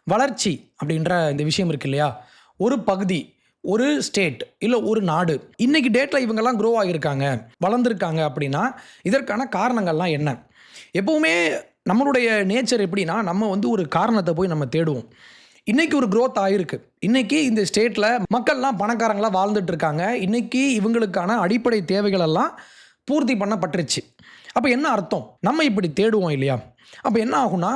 வளர்ச்சி அப்படின்ற இந்த விஷயம் இருக்கு இல்லையா? ஒரு பகுதி, ஒரு ஸ்டேட், இல்ல ஒரு நாடு, இன்னைக்கு டேட்ல இவங்கலாம் க்ரோ ஆகியிருக்காங்க, வளர்ந்துருக்காங்க அப்படின்னா, இதற்கான காரணங்கள்லாம் என்ன? எப்பவுமே நம்மளுடைய நேச்சர் எப்படின்னா, நம்ம வந்து ஒரு காரணத்த போய் நம்ம தேடுவோம். இன்னைக்கு ஒரு குரோத் ஆயிருக்கு. இன்னைக்கு இந்த ஸ்டேட்ல மக்கள்லாம் பணக்காரங்களா வாழ்ந்துட்டு இருக்காங்க. இன்னைக்கு இவங்களுக்கான அடிப்படை தேவைகள் எல்லாம் பூர்த்தி பண்ணப்பட்டுருச்சு. அப்ப என்ன அர்த்தம்? நம்ம இப்படி தேடுவோம் இல்லையா? அப்ப என்ன ஆகும்னா,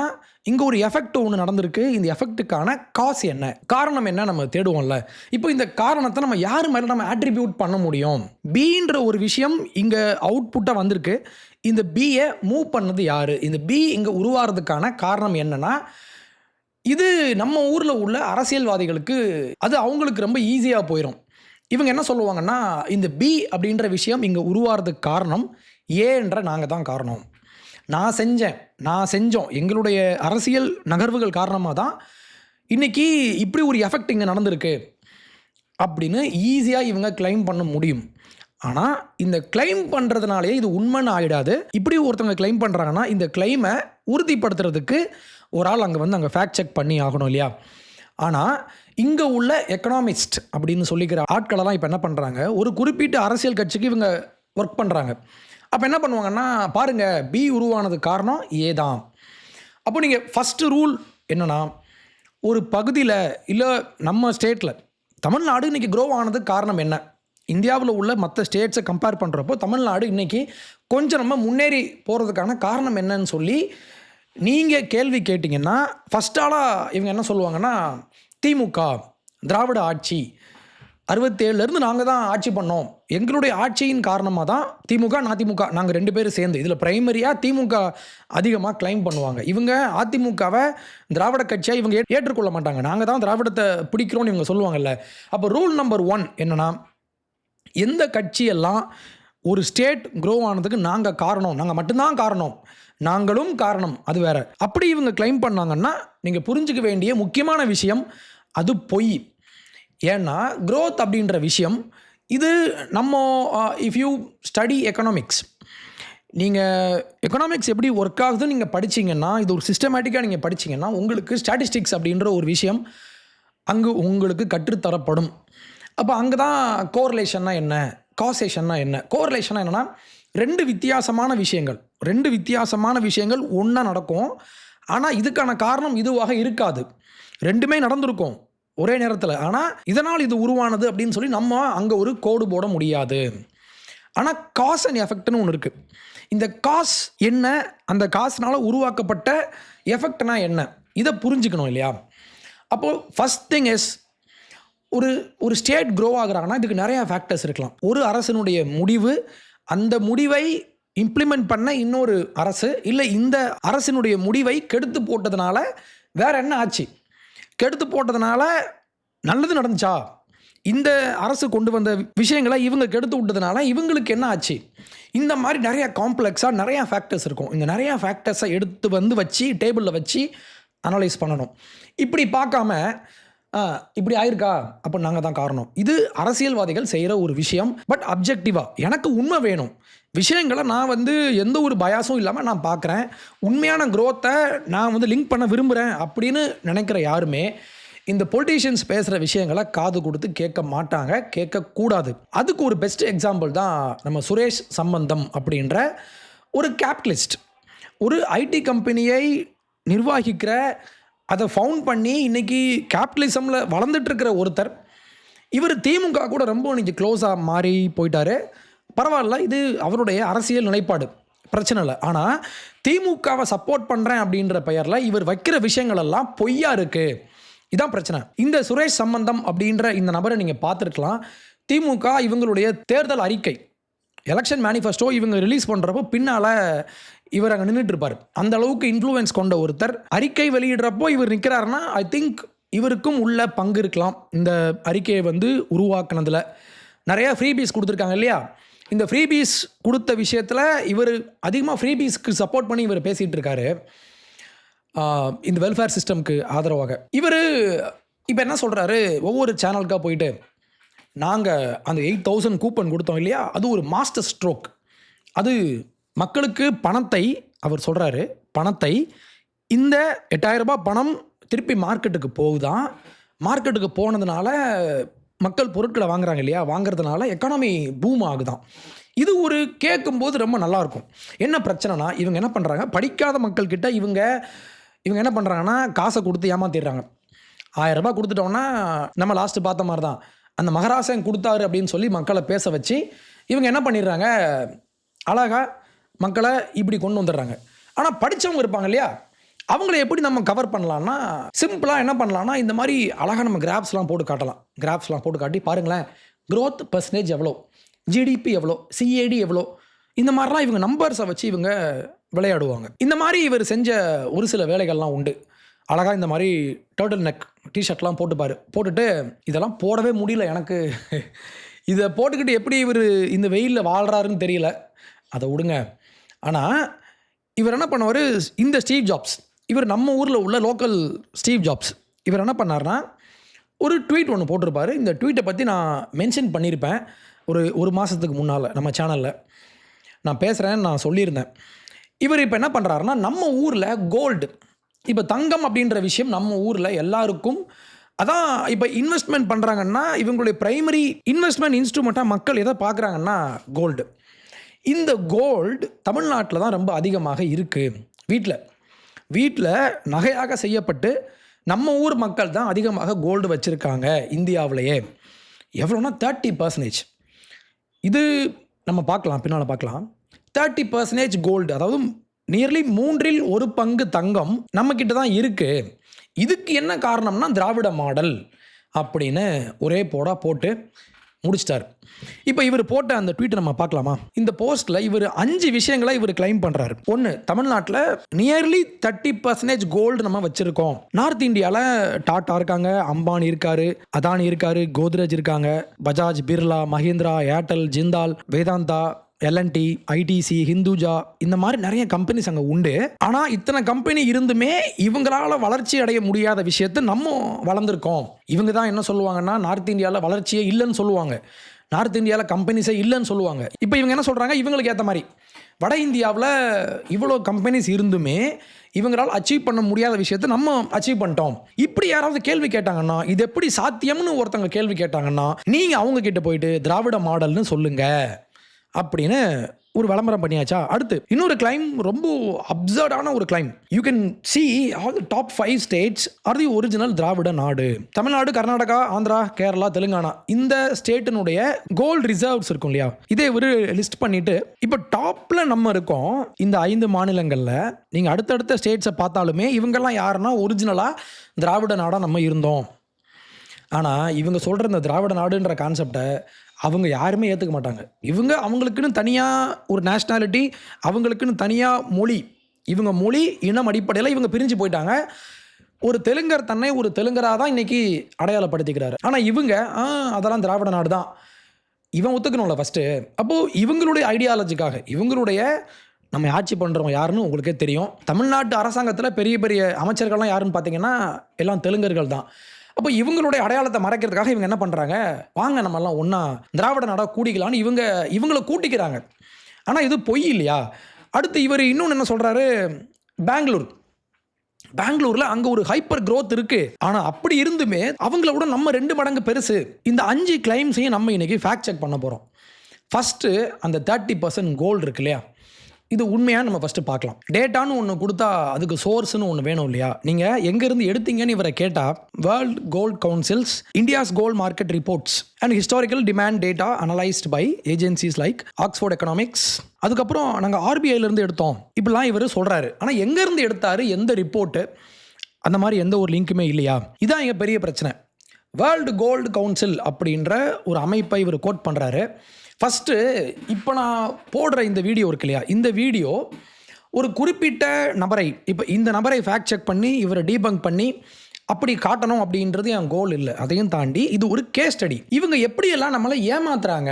இங்க ஒரு எஃபெக்ட் ஒண்ணு நடந்திருக்கு. இந்த எஃபெக்ட்டுக்கான காஸ் என்ன? காரணம் என்ன நம்ம தேடுவோம்ல. இப்போ இந்த காரணத்த நம்ம யார் மேல நம்ம அட்ரிபியூட் பண்ண முடியும்? Bன்ற ஒரு விஷயம் இங்க அவுட்புட்டா வந்திருக்கு. இந்த Bய மூவ் பண்ணது யாரு? இந்த B இங்க உருவாறதுக்கான காரணம் என்னன்னா, இது நம்ம ஊர்ல உள்ள அரசியல்வாதிகளுக்கு அது அவங்களுக்கு ரொம்ப ஈஸியா போயிரும். இவங்க என்ன சொல்லுவாங்கன்னா, இந்த B அப்படின்ற விஷயம் இங்க உருவாறதுக்கு காரணம் Aன்ற நாங்க தான் காரணம். நான் செஞ்சோம். எங்களுடைய அரசியல் நகர்வுகள் காரணமா தான் இன்னைக்கு இப்படி ஒரு எஃபெக்ட் இங்க நடந்திருக்கு. அப்படின்னு ஈஸியா இவங்க கிளைம் பண்ண முடியும். ஆனா, இந்த கிளைம் பண்றதுனாலயே இது உண்மைன்னு ஆயிடாது. இப்படி ஒருத்தவங்க கிளைம் பண்றாங்கன்னா, இந்த கிளைம உறுதிப்படுத்துறதுக்கு ஒரு ஆள் அங்க ஃபேக்ட் செக் பண்ணி ஆகணும் இல்லையா? ஆனா, இங்க உள்ள எக்கனாமிஸ்ட் அப்படின்னு சொல்லிக்கிற ஆட்களெல்லாம் இப்ப என்ன பண்றாங்க, ஒரு குறிப்பிட்ட அரசியல் கட்சிக்கு இவங்க வொர்க் பண்றாங்க. அப்ப என்ன பண்ணுவாங்கன்னா, பாருங்க B உருவானதுக்கு காரணம் A தான். அப்போ நீங்க ஃபர்ஸ்ட் ரூல் என்னன்னா, ஒரு பகுதியில இல்ல நம்ம ஸ்டேட்ல தமிழ்நாடு இன்னைக்கு க்ரோ ஆனதுக்கு காரணம் என்ன? இந்தியாவுல உள்ள மத்த ஸ்டேட்ஸ கம்பேர் பண்றப்போ, தமிழ்நாடு இன்னைக்கு கொஞ்சம் நம்ம முன்னேறி போறதுக்கான காரணம் என்னன்னு சொல்லி நீங்க கேள்வி கேட்டீங்கன்னா, ஃபர்ஸ்ட் ஆளா இவங்க என்ன சொல்லுவாங்கன்னா, திமுக, திராவிட ஆட்சி 67ல இருந்து நாங்க தான் ஆட்சி பண்ணோம். எங்களுடைய ஆட்சியின் காரணமா தான் திமுக, அதிமுக நாங்க 2 பேரும் சேர்ந்து. இதுல பிரைமரியா திமுக அதிகமா கிளைம் பண்ணுவாங்க. இவங்க அதிமுகவ திராவிட கட்சியா இவங்க ஏற்றுக்கொள்ள மாட்டாங்க. நாங்க தான் திராவிடத்த பிடிக்கிறோம்னு இவங்க சொல்லுவாங்கல்ல. அப்ப ரூல் நம்பர் 1 என்னன்னா, எந்த கட்சியெல்லாம் ஒரு ஸ்டேட் க்ரோ ஆனதுக்கு நாங்க காரணம், நாங்க மட்டும் தான் காரணம், நாங்களும் காரணம் அது வேற. அப்படி இவங்க கிளைம் பண்ணாங்கன்னா, நீங்க புரிஞ்சுக்க வேண்டிய முக்கியமான விஷயம் அது பொய். ஏன்னா, growth அப்படின்ற விஷயம் இது நம்ம இஃப் யூ ஸ்டடி எக்கனாமிக்ஸ், நீங்க எக்கனாமிக்ஸ் எப்படி ஒர்க் ஆகுதுன்னு நீங்க படிச்சீங்கன்னா, இது ஒரு சிஸ்டமேட்டிக்கா நீங்க படிச்சீங்கன்னா, உங்களுக்கு ஸ்டாட்டிஸ்டிக்ஸ் அப்படின்ற ஒரு விஷயம் அங்கு உங்களுக்கு கற்றுத்தரப்படும். அப்ப அங்க தான் கோரிலேஷன்னா என்ன? காசேஷன்னா என்ன? கோரிலேஷன்னா என்னன்னா, 2 வித்தியாசமான விஷயங்கள் ஒண்ணா நடக்கும். ஆனா, இதுக்கான காரணம் இதுவாக இருக்காது. 2மே நடந்திருக்கும் ஒரே நேரத்துல. ஆனா, இதனால் இது உருவானது அப்படின்னு சொல்லி நம்ம அங்க ஒரு கோடு போட முடியாது. ஆனா, காஸ் அண்ட் எஃபெக்ட்னு ஒண்ணு இருக்கு. இந்த காஸ் என்ன? அந்த காஸ்னால உருவாக்கப்பட்ட எஃபெக்ட்னா என்ன? இத புரிஞ்சுக்கணும் இல்லையா? அப்போ ஃபர்ஸ்ட் திங் இஸ் ஒரு ஸ்டேட் க்ரோ ஆகுறாங்கன்னா, இதுக்கு நிறைய ஃபேக்டர்ஸ் இருக்கலாம். ஒரு அரசினுடைய முடிவு, அந்த முடிவை இம்ப்ளிமெண்ட் பண்ண இன்னொரு அரசு, இல்ல இந்த அரசினுடைய முடிவை கெடுத்து போட்டதுனால வேற என்ன ஆச்சு? கெடுத்து போட்டதுனால நல்லது நடந்துச்சா? இந்த அரசு கொண்டு வந்த விஷயங்கள இவங்க கெடுத்து விட்டதுனால இவங்களுக்கு என்ன ஆச்சு? இந்த மாதிரி நிறைய காம்ப்ளெக்ஸா நிறைய ஃபேக்டர்ஸ் இருக்கும். இந்த நிறைய ஃபேக்டர்ஸை எடுத்து வச்சு டேபிள்ல வச்சு அனலைஸ் பண்ணணும். இப்படி பார்க்காம இப்படி ஆயிருக்கா? அப்போ நாங்க தான் காரணம். இது அரசியல்வாதிகள் செய்யற ஒரு விஷயம். பட் அப்ஜெக்டிவா எனக்கு உண்மை வேணும். விஷயங்களை நான் எந்த ஒரு பயாஸும் இல்லாம நான் பார்க்குறேன். உண்மையான குரோத்தை நான் லிங்க் பண்ண விரும்புகிறேன் அப்படின்னு நினைக்கிற யாருமே இந்த பொலிட்டீஷியன்ஸ் பேசுகிற விஷயங்களை காது கொடுத்து கேட்க மாட்டாங்க, கேட்கக்கூடாது. அதுக்கு ஒரு பெஸ்ட் எக்ஸாம்பிள் தான் நம்ம சுரேஷ் சம்பந்தம் அப்படின்ற ஒரு கேபிட்டலிஸ்ட். ஒரு ஐடி கம்பெனியை நிர்வகிக்கிற, அதை ஃபவுண்ட் பண்ணி இன்னைக்கு கேபிட்டலிசமில் வளர்ந்துட்டு இருக்கிற ஒருத்தர். இவர் திமுக கூட ரொம்ப இன்னைக்கு க்ளோஸாக மாறி போயிட்டாரு. பரவாயில்ல, இது அவருடைய அரசியல் நிலைப்பாடு, பிரச்சனை இல்லை. ஆனால் திமுகவை சப்போர்ட் பண்ணுறேன் அப்படின்ற பெயரில் இவர் வைக்கிற விஷயங்கள் எல்லாம் பொய்யா இருக்கு. இதான் பிரச்சனை. இந்த சுரேஷ் சம்பந்தம் அப்படின்ற இந்த நபரை நீங்கள் பார்த்துருக்கலாம். திமுக இவங்களுடைய தேர்தல் அறிக்கை, எலெக்ஷன் மேனிஃபெஸ்டோ இவங்க ரிலீஸ் பண்ணுறப்போ பின்னால் இவர் அங்கே நின்றுட்டு இருப்பார். அந்த அளவுக்கு இன்ஃப்ளூயன்ஸ் கொண்ட ஒருத்தர் அறிக்கை வெளியிடுறப்போ இவர் நிற்கிறாருன்னா ஐ திங்க் இவருக்கும் உள்ள பங்கு இருக்கலாம். இந்த அறிக்கையை உருவாக்குனதுல நிறைய ஃப்ரீபீஸ் கொடுத்துருக்காங்க இல்லையா? இந்த ஃப்ரீபீஸ் கொடுத்த விஷயத்தில் இவர் அதிகமாக ஃப்ரீபீஸ்க்கு சப்போர்ட் பண்ணி இவர் பேசிகிட்டு இருக்காரு. இந்த வெல்ஃபேர் சிஸ்டம்க்கு ஆதரவாக இவர் இப்போ என்ன சொல்கிறாரு, ஒவ்வொரு சேனலுக்காக போயிட்டு நாங்கள் அந்த 8,000 கூப்பன் கொடுத்தோம் இல்லையா, அது ஒரு மாஸ்டர் ஸ்ட்ரோக். அது மக்களுக்கு பணத்தை அவர் சொல்கிறாரு, பணத்தை இந்த 8,000 ரூபாய் பணம் திருப்பி மார்க்கெட்டுக்கு போகுதான். மார்க்கெட்டுக்கு போனதுனால மக்கள் பொருட்களை வாங்குறாங்க இல்லையா, வாங்குறதுனால எக்கானமி பூம் ஆகுதான். இது ஒரு கேட்கும்போது ரொம்ப நல்லாயிருக்கும். என்ன பிரச்சனைனா, இவங்க என்ன பண்ணுறாங்க, படிக்காத மக்கள்கிட்ட இவங்க என்ன பண்ணுறாங்கன்னா காசை கொடுத்து ஏமாத்திடுறாங்க. 1000 ரூபாய் கொடுத்துட்டோம்னா நம்ம லாஸ்ட்டு பார்த்த மாதிரி தான், அந்த மகராசன் கொடுத்தாரு அப்படின்னு சொல்லி மக்களை பேச வச்சு இவங்க என்ன பண்ணிடுறாங்க, அழகாக மக்களை இப்படி கொண்டு வந்துடுறாங்க. ஆனால் படித்தவங்க இருப்பாங்க இல்லையா, அவங்கள எப்படி நம்ம கவர் பண்ணலான்னா, சிம்பிளாக என்ன பண்ணலான்னா, இந்த மாதிரி அழகாக நம்ம கிராஃப்ஸ்லாம் போட்டு காட்டலாம். கிராஃப்ஸ்லாம் போட்டு காட்டி பாருங்களேன், growth percentage எவ்வளோ, ஜிடிபி எவ்வளோ, சிஏடி எவ்வளோ, இந்த மாதிரிலாம் இவங்க நம்பர்ஸை வச்சு இவங்க விளையாடுவாங்க. இந்த மாதிரி இவர் செஞ்ச ஒரு சில வேலைகள்லாம் உண்டு. அழகாக இந்த மாதிரி டர்ட்டில் நெக் டிஷர்ட்லாம் போட்டுட்டு இதெல்லாம் போடவே முடியல எனக்கு, இதை போட்டுக்கிட்டு எப்படி இவர் இந்த வெயிலில் வாழ்கிறாருன்னு தெரியல, அதை விடுங்க. ஆனால் இவர் என்ன பண்ணுவார், இந்த ஸ்டீவ் ஜாப்ஸ், இவர் நம்ம ஊரில் உள்ள லோக்கல் ஸ்டீவ் ஜாப்ஸ், இவர் என்ன பண்ணார்னா ஒரு ட்வீட் ஒன்று போட்டிருப்பார். இந்த ட்வீட்டை பற்றி நான் மென்ஷன் பண்ணியிருப்பேன் ஒரு மாதத்துக்கு முன்னால் நம்ம சேனலில் நான் பேசுகிறேன்னு நான் சொல்லியிருந்தேன். இவர் இப்போ என்ன பண்ணுறாருன்னா, நம்ம ஊரில் கோல்டு, இப்போ தங்கம் அப்படின்ற விஷயம் நம்ம ஊரில் எல்லாருக்கும், அதான் இப்போ இன்வெஸ்ட்மெண்ட் பண்ணுறாங்கன்னா இவங்களுடைய ப்ரைமரி இன்வெஸ்ட்மெண்ட் இன்ஸ்ட்ருமெண்ட்டாக மக்கள் எதை பார்க்குறாங்கன்னா கோல்டு. இந்த கோல்டு தமிழ்நாட்டில் தான் ரொம்ப அதிகமாக இருக்குது. வீட்டில் நகையாக செய்யப்பட்டு நம்ம ஊர் மக்கள் தான் அதிகமாக கோல்டு வச்சுருக்காங்க இந்தியாவிலேயே. எவ்வளோனா 30%. இது நம்ம பார்க்கலாம், பின்னால் பார்க்கலாம். 30% கோல்டு, அதாவது நியர்லி 1/3 தங்கம் நம்மக்கிட்ட தான் இருக்குது. இதுக்கு என்ன காரணம்னா திராவிட மாடல் அப்படின்னு ஒரே போட்டு முடிச்சிட்டார். இப்போ இவர் போட்ட அந்த ட்வீட்டை நம்ம பார்க்கலாமா? இந்த போஸ்ட்டில் இவர் 5 விஷயங்களை இவர் கிளைம் பண்ணுறாரு. 1, தமிழ்நாட்டில் நியர்லி 30% கோல்டு நம்ம வச்சுருக்கோம். நார்த் இந்தியாவில் டாட்டா இருக்காங்க, அம்பானி இருக்காரு, அதானி இருக்காரு, கோத்ரேஜ் இருக்காங்க, பஜாஜ், பிர்லா, மஹிந்திரா, ஏர்டெல், ஜிந்தால், வேதாந்தா, எல்என்டி, ஐடிசி, ஹிந்துஜா, இந்த மாதிரி நிறைய கம்பெனிஸ் அங்கே உண்டு. ஆனால் இத்தனை கம்பெனி இருந்துமே இவங்களால வளர்ச்சி அடைய முடியாத விஷயத்தை நம்ம வளர்ந்துருக்கோம். இவங்க தான் என்ன சொல்லுவாங்கன்னா, நார்த் இந்தியாவில் வளர்ச்சியே இல்லைன்னு சொல்லுவாங்க, நார்த் இந்தியாவில் கம்பெனிஸே இல்லைன்னு சொல்லுவாங்க. இப்போ இவங்க என்ன சொல்கிறாங்க, இவங்களுக்கு ஏற்ற மாதிரி வட இந்தியாவில் இவ்வளோ கம்பெனிஸ் இருந்துமே இவங்களால் அச்சீவ் பண்ண முடியாத விஷயத்தை நம்ம அச்சீவ் பண்ணிட்டோம். இப்படி யாராவது கேள்வி கேட்டாங்கன்னா, இது எப்படி சாத்தியம்னு ஒருத்தவங்க கேள்வி கேட்டாங்கன்னா, நீங்கள் அவங்க கிட்ட போயிட்டு திராவிட மாடல்னு சொல்லுங்க அப்படின்னு ஒரு விளம்பரம் பண்ணியாச்சா. அடுத்து இன்னொரு கிளைம், ரொம்ப அப்சர்டான ஒரு claim. You can see all the top 5 states are the original Dravida Nadu. Tamil Nadu, Karnataka, Andhra, Kerala, Telangana, இந்த ஸ்டேட்டினுடைய கோல்டு ரிசர்வ்ஸ் இருக்கும் இல்லையா, இதே ஒரு லிஸ்ட் பண்ணிட்டு இப்போ டாப்பில் நம்ம இருக்கோம். இந்த 5 மாநிலங்களில் நீங்கள் அடுத்தடுத்த ஸ்டேட்ஸை பார்த்தாலுமே இவங்கெல்லாம் யாருன்னா ஒரிஜினலாக திராவிட நாடாக நம்ம இருந்தோம். ஆனால் இவங்க சொல்கிற இந்த திராவிட நாடுன்ற கான்செப்டை அவங்க யாருமே ஏற்றுக்க மாட்டாங்க. இவங்க அவங்களுக்குன்னு தனியாக ஒரு நேஷ்னாலிட்டி, அவங்களுக்குன்னு தனியாக மொழி, இவங்க மொழி இனம் அடிப்படையில் இவங்க பிரிஞ்சு போயிட்டாங்க. ஒரு தெலுங்கர் தன்னை ஒரு தெலுங்கராக தான் இன்றைக்கி அடையாளப்படுத்திக்கிறாரு. ஆனால் இவங்க அதெல்லாம் திராவிட நாடு தான் இவன் ஒத்துக்கணும்ல ஃபஸ்ட்டு. அப்போது இவங்களுடைய ஐடியாலஜிக்காக இவங்களுடைய நம்ம ஆட்சி பண்ணுறவங்க யாருன்னு உங்களுக்கே தெரியும். தமிழ்நாட்டு அரசாங்கத்தில் பெரிய பெரிய அமைச்சர்கள்லாம் யாருன்னு பார்த்தீங்கன்னா எல்லாம் தெலுங்கர்கள் தான். அப்போ இவங்களுடைய அடையாளத்தை மறைக்கிறதுக்காக இவங்க என்ன பண்ணுறாங்க, வாங்க நம்மெல்லாம் ஒன்றா திராவிட நாடாக கூடிக்கலான்னு இவங்களை கூட்டிக்கிறாங்க. ஆனால் இது பொய் இல்லையா? அடுத்து இவர் இன்னொன்று என்ன சொல்கிறாரு, பெங்களூரில் அங்கே ஒரு ஹைப்பர் க்ரோத் இருக்குது. ஆனால் அப்படி இருந்துமே அவங்கள விட நம்ம 2 மடங்கு பெருசு. இந்த 5 கிளைம்ஸையும் நம்ம இன்றைக்கி ஃபேக்ட் செக் பண்ண போகிறோம். ஃபஸ்ட்டு அந்த 30% கோல்டு இருக்கு இல்லையா, இது உண்மையாக நம்ம ஃபஸ்ட்டு பார்க்கலாம். டேட்டான்னு ஒன்று கொடுத்தா அதுக்கு சோர்ஸ்னு ஒன்று வேணும் இல்லையா? நீங்கள் எங்கேருந்து எடுத்தீங்கன்னு இவரை கேட்டால் World Gold Council's India's gold market reports and historical demand data analysed by agencies like Oxford Economics, அதுக்கப்புறம் நாங்கள் ஆர்பிஐலேருந்து எடுத்தோம், இப்படிலாம் இவர் சொல்கிறாரு. ஆனால் எங்கேருந்து எடுத்தார், எந்த ரிப்போர்ட்டு, அந்த மாதிரி எந்த ஒரு லிங்க்குமே இல்லையா? இதான் எங்கள் பெரிய பிரச்சனை. வேர்ல்டு கோல்டு கவுன்சில் அப்படின்ற ஒரு அமைப்பை இவர் கோட் பண்ணுறாரு. ஃபஸ்ட்டு இப்போ நான் போடுற இந்த வீடியோ இருக்கு இல்லையா, இந்த வீடியோ ஒரு குறிப்பிட்ட நபரை, இப்போ இந்த நபரை ஃபேக்ட் செக் பண்ணி இவரை டீபங்க் பண்ணி அப்படி காட்டணும் அப்படின்றது என் கோல் இல்லை. அதையும் தாண்டி இது ஒரு கேஸ் ஸ்டடி. இவங்க எப்படியெல்லாம் நம்மளை ஏமாத்துறாங்க,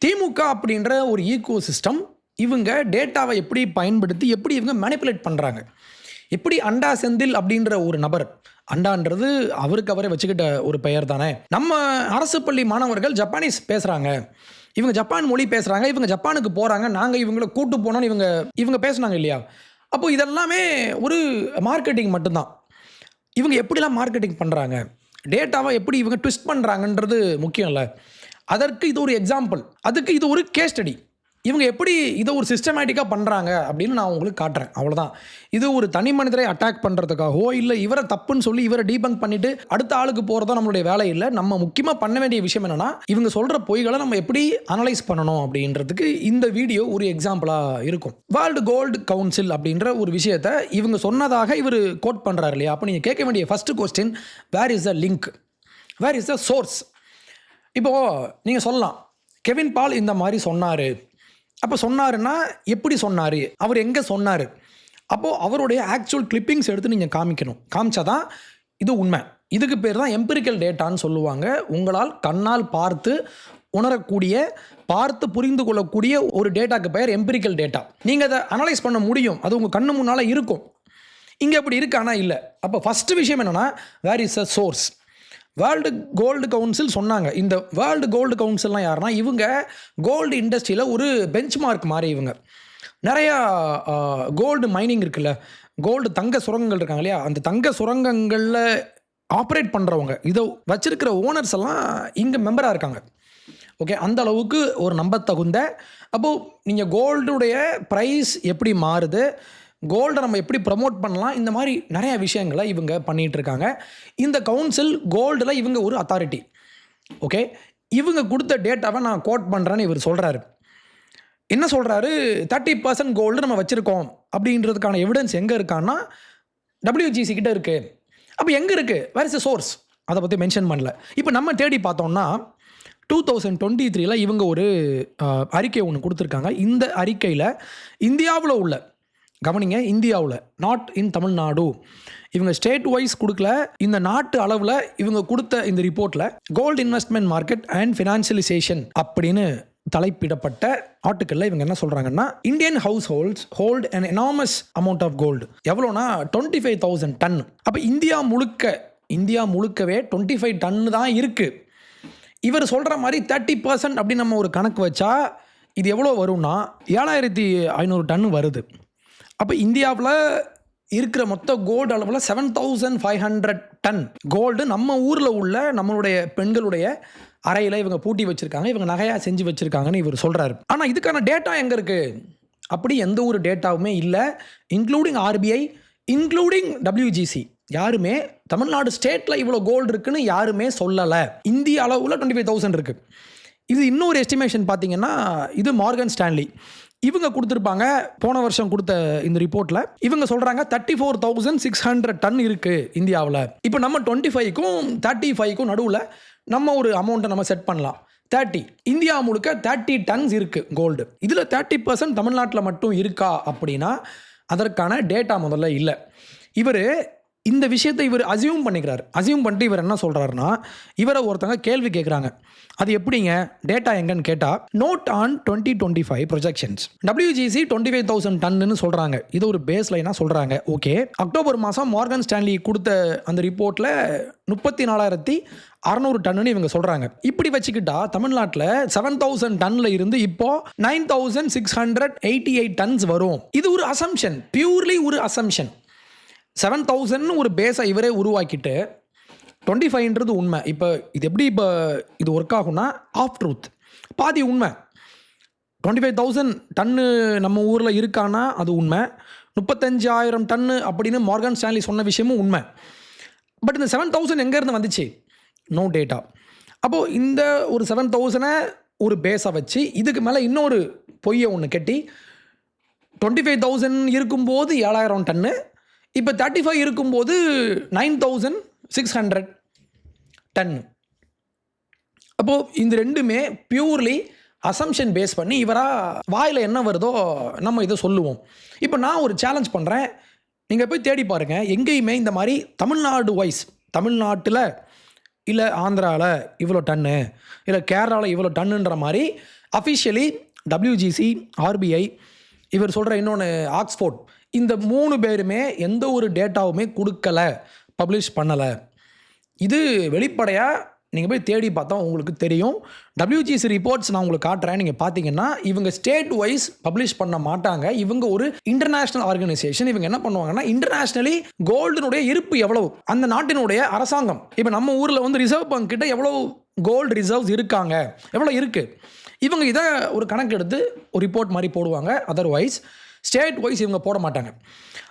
திமுக அப்படின்ற ஒரு ஈகோ சிஸ்டம் இவங்க டேட்டாவை எப்படி பயன்படுத்தி எப்படி இவங்க மேனிப்புலேட் பண்ணுறாங்க. எப்படி அண்டா செந்தில் அப்படின்ற ஒரு நபர், அண்டான்றது அவருக்கு அவரே வச்சுக்கிட்ட ஒரு பெயர் தானே, நம்ம அரசு பள்ளி மாணவர்கள் ஜப்பானீஸ் பேசுகிறாங்க, இவங்க ஜப்பான் மொழி பேசுகிறாங்க, இவங்க ஜப்பானுக்கு போகிறாங்க, நாங்கள் இவங்களை கூட்டு போனோன்னு இவங்க பேசுனாங்க இல்லையா? அப்போது இதெல்லாமே ஒரு மார்க்கெட்டிங் மட்டும்தான். இவங்க எப்படிலாம் மார்க்கெட்டிங் பண்ணுறாங்க, டேட்டாவை எப்படி இவங்க ட்விஸ்ட் பண்ணுறாங்கன்றது முக்கியம் இல்லை. அதற்கு இது ஒரு எக்ஸாம்பிள், அதுக்கு இது ஒரு கேஸ் ஸ்டடி. இவங்க எப்படி இதை ஒரு சிஸ்டமேட்டிக்காக பண்ணுறாங்க அப்படின்னு நான் உங்களுக்கு காட்டுறேன், அவ்வளோதான். இது ஒரு தனி மனிதரை அட்டாக் பண்ணுறதுக்காகவோ இல்லை இவரை தப்புன்னு சொல்லி இவரை டீபங்க் பண்ணிவிட்டு அடுத்த ஆளுக்கு போகிறதோ நம்மளுடைய வேலை இல்லை. நம்ம முக்கியமாக பண்ண வேண்டிய விஷயம் என்னென்னா, இவங்க சொல்கிற பொய்களை நம்ம எப்படி அனலைஸ் பண்ணணும் அப்படின்றதுக்கு இந்த வீடியோ ஒரு எக்ஸாம்பிளாக இருக்கும். வேர்ல்டு கோல்டு கவுன்சில் அப்படின்ற ஒரு விஷயத்தை இவங்க சொன்னதாக இவர் கோட் பண்ணுறாரு இல்லையா? அப்போ நீங்கள் கேட்க வேண்டிய first question, where is the link, where is the source? இப்போது நீங்கள் சொல்லலாம், கெவின் பால் இந்த மாதிரி சொன்னார். அப்போ சொன்னாருன்னா எப்படி சொன்னார், அவர் எங்கே சொன்னார்? அப்போது அவருடைய ஆக்சுவல் கிளிப்பிங்ஸ் எடுத்து நீங்கள் காமிக்கணும். காமிச்சாதான் இது உண்மை. இதுக்கு பேர் தான் எம்பிரிக்கல் டேட்டான்னு சொல்லுவாங்க. உங்களால் கண்ணால் பார்த்து உணரக்கூடிய, பார்த்து புரிந்து கொள்ளக்கூடிய ஒரு டேட்டாக்கு பெயர் எம்பிரிக்கல் டேட்டா. நீங்கள் அதை அனலைஸ் பண்ண முடியும், அது உங்கள் கண்ணு முன்னால் இருக்கும். இங்கே அப்படி இருக்கு, ஆனால் இல்லை. அப்போ ஃபஸ்ட்டு விஷயம் என்னென்னா, where is a source? World gold council சொன்னாங்க. இந்த வேர்ல்டு கோல்டு கவுன்சில்லாம் யாருன்னா, இவங்க கோல்டு இண்டஸ்ட்ரியில் ஒரு பெஞ்ச் மார்க் மாதிரி. இவங்க நிறையா கோல்டு மைனிங் இருக்குல்ல, கோல்டு தங்க சுரங்கங்கள் இருக்காங்க இல்லையா, அந்த தங்க சுரங்கங்களில் ஆப்ரேட் பண்ணுறவங்க, இதை வச்சிருக்கிற ஓனர்ஸ் எல்லாம் இங்கே மெம்பராக இருக்காங்க. ஓகே, அந்த அளவுக்கு ஒரு நம்பத்தகுந்த. அப்போது நீங்கள் கோல்டுடைய ப்ரைஸ் எப்படி மாறுது, கோல்டை நம்ம எப்படி ப்ரமோட் பண்ணலாம், இந்த மாதிரி நிறைய விஷயங்களை இவங்க பண்ணிகிட்டு இருக்காங்க. இந்த கவுன்சில் கோல்டில் இவங்க ஒரு அத்தாரிட்டி. ஓகே, இவங்க கொடுத்த டேட்டாவை நான் கோட் பண்ணுறேன்னு இவர் சொல்கிறாரு. என்ன சொல்கிறாரு, 30% கோல்டு நம்ம வச்சுருக்கோம் அப்படின்றதுக்கான எவிடன்ஸ் எங்கே இருக்கான்னா WGC கிட்ட இருக்குது. அப்போ எங்கே இருக்குது, வேர் இஸ் த சோர்ஸ்? அதை பற்றி மென்ஷன் பண்ணல. இப்போ நம்ம தேடி பார்த்தோம்னா 2023 இவங்க ஒரு அறிக்கை ஒன்று கொடுத்துருக்காங்க. இந்த அறிக்கையில் இந்தியாவில் உள்ள, கவனிங்க, இந்தியாவில், நாட் இன் தமிழ்நாடு, இவங்க ஸ்டேட் வைஸ் கொடுக்கல, இந்த நாட்டு அளவில் இவங்க கொடுத்த இந்த ரிப்போர்ட்டில் gold investment market and financialisation அப்படின்னு தலைப்பிடப்பட்ட ஆர்டிக்கலில் இவங்க என்ன சொல்கிறாங்கன்னா, Indian house holds hold an enormous amount of gold. எவ்வளோனா 25,000 டன். அப்போ இந்தியா முழுக்கவே 25 டன்னு தான் இருக்குது. இவர் சொல்கிற மாதிரி 30% அப்படின்னு நம்ம ஒரு கணக்கு வச்சா இது எவ்வளோ வரும்னா 7,500 டன் வருது. அப்போ இந்தியாவில் இருக்கிற மொத்த கோல்டு அளவில் 7,500 டன் கோல்டு நம்ம ஊரில் உள்ள நம்மளுடைய பெண்களுடைய அறையில் இவங்க பூட்டி வச்சுருக்காங்க, இவங்க நகையாக செஞ்சு வச்சுருக்காங்கன்னு இவர் சொல்கிறாரு. ஆனால் இதுக்கான டேட்டா எங்கே இருக்குது? அப்படி எந்த ஒரு டேட்டாவுமே இல்லை. இன்க்ளூடிங் RBI, இன்க்ளூடிங் WGC, யாருமே தமிழ்நாடு ஸ்டேட்டில் இவ்வளோ கோல்டு இருக்குன்னு யாருமே சொல்லலை. இந்திய அளவில் 25,000 இருக்குது. இது இன்னொரு எஸ்டிமேஷன் பார்த்தீங்கன்னா, இது மார்கன் ஸ்டான்லி இவங்க கொடுத்துருப்பாங்க. போன வருஷம் கொடுத்த இந்த ரிப்போர்ட்டில் இவங்க சொல்கிறாங்க 34,600 டன் இருக்குது இந்தியாவில். இப்போ நம்ம 25க்கும் 35க்கும் நடுவில் நம்ம ஒரு அமௌண்ட்டை நம்ம செட் பண்ணலாம். 30, இந்தியா முழுக்க 30 டன்ஸ் இருக்குது கோல்டு. இதில் 30% தமிழ்நாட்டில் மட்டும் இருக்கா அப்படின்னா அதற்கான டேட்டா முதல்ல இல்லை. இவர் இந்த விஷயத்தை அசியூம் பண்ணிக்கிறார். அசியூம் பண்ணிட்டு இவர் என்ன சொல்கிறாருன்னா, இவரை ஒருத்தங்க கேள்வி கேட்குறாங்க, அது எப்படிங்க டேட்டா எங்கன்னு கேட்டால், நோட் ஆன் 2025 ப்ரொஜெக்ஷன்ஸ், WGC 25,000 டன்னு சொல்கிறாங்க. இது ஒரு பேஸ் லைனாக சொல்கிறாங்க. ஓகே, அக்டோபர் மாதம் மார்கன் ஸ்டான்லி கொடுத்த அந்த ரிப்போர்ட்டில் 34,600 டன்னு இவங்க சொல்கிறாங்க. இப்படி வச்சுக்கிட்டா தமிழ்நாட்டில் 7,000 டன்னில் இருந்து இப்போ 9,688 டன்ஸ் வரும். இது ஒரு அசம்ஷன், பியூர்லி ஒரு அசம்ஷன். 7,000 ஒரு பேஸை இவரே உருவாக்கிட்டு 25ன்றது உண்மை. இப்போ இது எப்படி இது ஒர்க் ஆகும்னா, ஆஃப் ட்ரூத், பாதி உண்மை. 25,000 டன்னு நம்ம ஊரில் இருக்கானா அது உண்மை. 35,000 டன்னு அப்படின்னு மார்கன் ஸ்டான்லி சொன்ன விஷயமும் உண்மை. பட் இந்த 7,000 எங்கேருந்து வந்துச்சு? No data. அப்போது இந்த ஒரு 7,000 ஒரு பேஸை வச்சு இதுக்கு மேலே இன்னொரு பொய்யை ஒன்று கட்டி 25,000 இருக்கும்போது 7,000 டன்னு, இப்போ 35 இருக்கும்போது 9,600 டன். அப்போது இந்த ரெண்டுமே பியூர்லி அசம்ஷன் பேஸ் பண்ணி இவராக வாயில் என்ன வருதோ நம்ம இதை சொல்லுவோம். இப்போ நான் ஒரு சேலஞ்ச் பண்ணுறேன், நீங்கள் போய் தேடி பாருங்கள். எங்கேயுமே இந்த மாதிரி தமிழ்நாடு வைஸ், தமிழ்நாட்டில் இல்லை ஆந்திராவில் இவ்வளோ டன்னு, இல்லை கேரளாவில் இவ்வளோ டன்னுன்ற மாதிரி அஃபிஷியலி WGC, RBI, இவர் சொல்கிற இன்னொன்று ஆக்ஸ்ஃபோர்ட், இந்த 3 பேருமே எந்த ஒரு டேட்டாவுமே கொடுக்கலை, பப்ளிஷ் பண்ணலை. இது வெளிப்படையாக நீங்கள் போய் தேடி பார்த்தா உங்களுக்கு தெரியும். WGC ரிப்போர்ட்ஸ் நான் உங்களுக்கு காட்டுறேன். நீங்கள் பார்த்தீங்கன்னா இவங்க ஸ்டேட் வைஸ் பப்ளிஷ் பண்ண மாட்டாங்க. இவங்க ஒரு இன்டர்நேஷ்னல் ஆர்கனைசேஷன். இவங்க என்ன பண்ணுவாங்கன்னா இன்டர்நேஷ்னலி கோல்டினுடைய இருப்பு எவ்வளவு, அந்த நாட்டினுடைய அரசாங்கம், இப்போ நம்ம ஊரில் வந்து ரிசர்வ் பேங்க் கிட்ட எவ்வளவு கோல்டு ரிசர்வ்ஸ் இருக்காங்க, எவ்வளோ இருக்குது, இவங்க இதை ஒரு கணக்கு எடுத்து ஒரு ரிப்போர்ட் மாதிரி போடுவாங்க. அதர்வைஸ் ஸ்டேட் வைஸ் இவங்க போட மாட்டாங்க.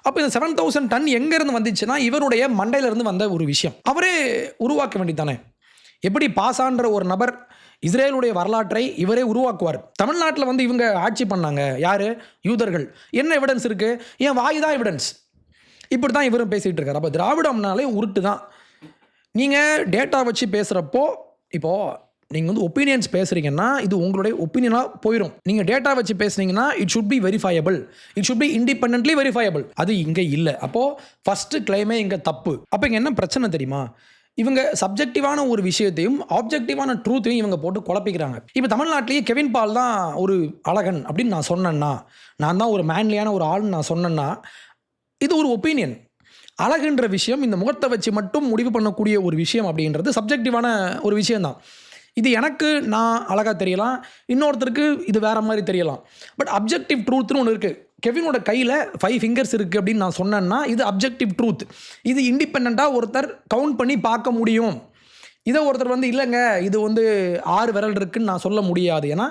அப்போ இந்த 7,000 டன் எங்கேருந்து வந்துச்சுன்னா இவருடைய மண்டையிலேருந்து வந்த ஒரு விஷயம். அவரே உருவாக்க வேண்டியதானே. எப்படி பாசான்ற ஒரு நபர் இஸ்ரேலுடைய வரலாற்றை இவரே உருவாக்குவார். தமிழ்நாட்டில் வந்து இவங்க ஆட்சி பண்ணாங்க யார்? யூதர்கள். என்ன எவிடன்ஸ் இருக்குது? ஏன் வாய் தான் எவிடன்ஸ். இப்படி தான் இவரும் பேசிகிட்டு இருக்கார். அப்போ திராவிடம்னாலே உருட்டு தான். நீங்கள் டேட்டா வச்சு பேசுகிறப்போ, இப்போது நீங்கள் வந்து ஒப்பீனியன்ஸ் பேசுகிறீங்கன்னா இது உங்களுடைய ஒப்பீனியனாக போயிடும். நீங்கள் டேட்டா வச்சு பேசுனீங்கன்னா it should be verifiable, it should be independently verifiable. அது இங்கே இல்லை. அப்போது ஃபஸ்ட்டு கிளைமே இங்கே தப்பு. அப்போ இங்கே என்ன பிரச்சனை தெரியுமா? இவங்க சப்ஜெக்டிவான ஒரு விஷயத்தையும் ஆப்ஜெக்டிவான ட்ரூத்தையும் இவங்க போட்டு குழப்பிக்கிறாங்க. இப்போ தமிழ்நாட்டிலேயே கெவின் பால் தான் ஒரு அழகன் அப்படின்னு நான் சொன்னேன்னா, நான் தான் ஒரு மேன்லியான ஒரு ஆள்னு நான் சொன்னேன்னா, இது ஒரு ஒப்பீனியன். அழகுன்ற விஷயம் இந்த முகத்தை வச்சு மட்டும் முடிவு பண்ணக்கூடிய ஒரு விஷயம் அப்படின்றது சப்ஜெக்டிவான ஒரு விஷயந்தான். இது எனக்கு நான் அழகாக தெரியலாம், இன்னொருத்தருக்கு இது வேறு மாதிரி தெரியலாம். பட் அப்ஜெக்டிவ் ட்ரூத்னு ஒன்று இருக்குது. கெவினோட கையில் 5 ஃபிங்கர்ஸ் இருக்குது அப்படின்னு நான் சொன்னேன்னா இது அப்ஜெக்டிவ் ட்ரூத். இது இண்டிபெண்ட்டாக ஒருத்தர் கவுண்ட் பண்ணி பார்க்க முடியும். இதை ஒருத்தர் வந்து இல்லைங்க இது வந்து 6 விரல் இருக்குதுன்னு நான் சொல்ல முடியாது. ஏன்னா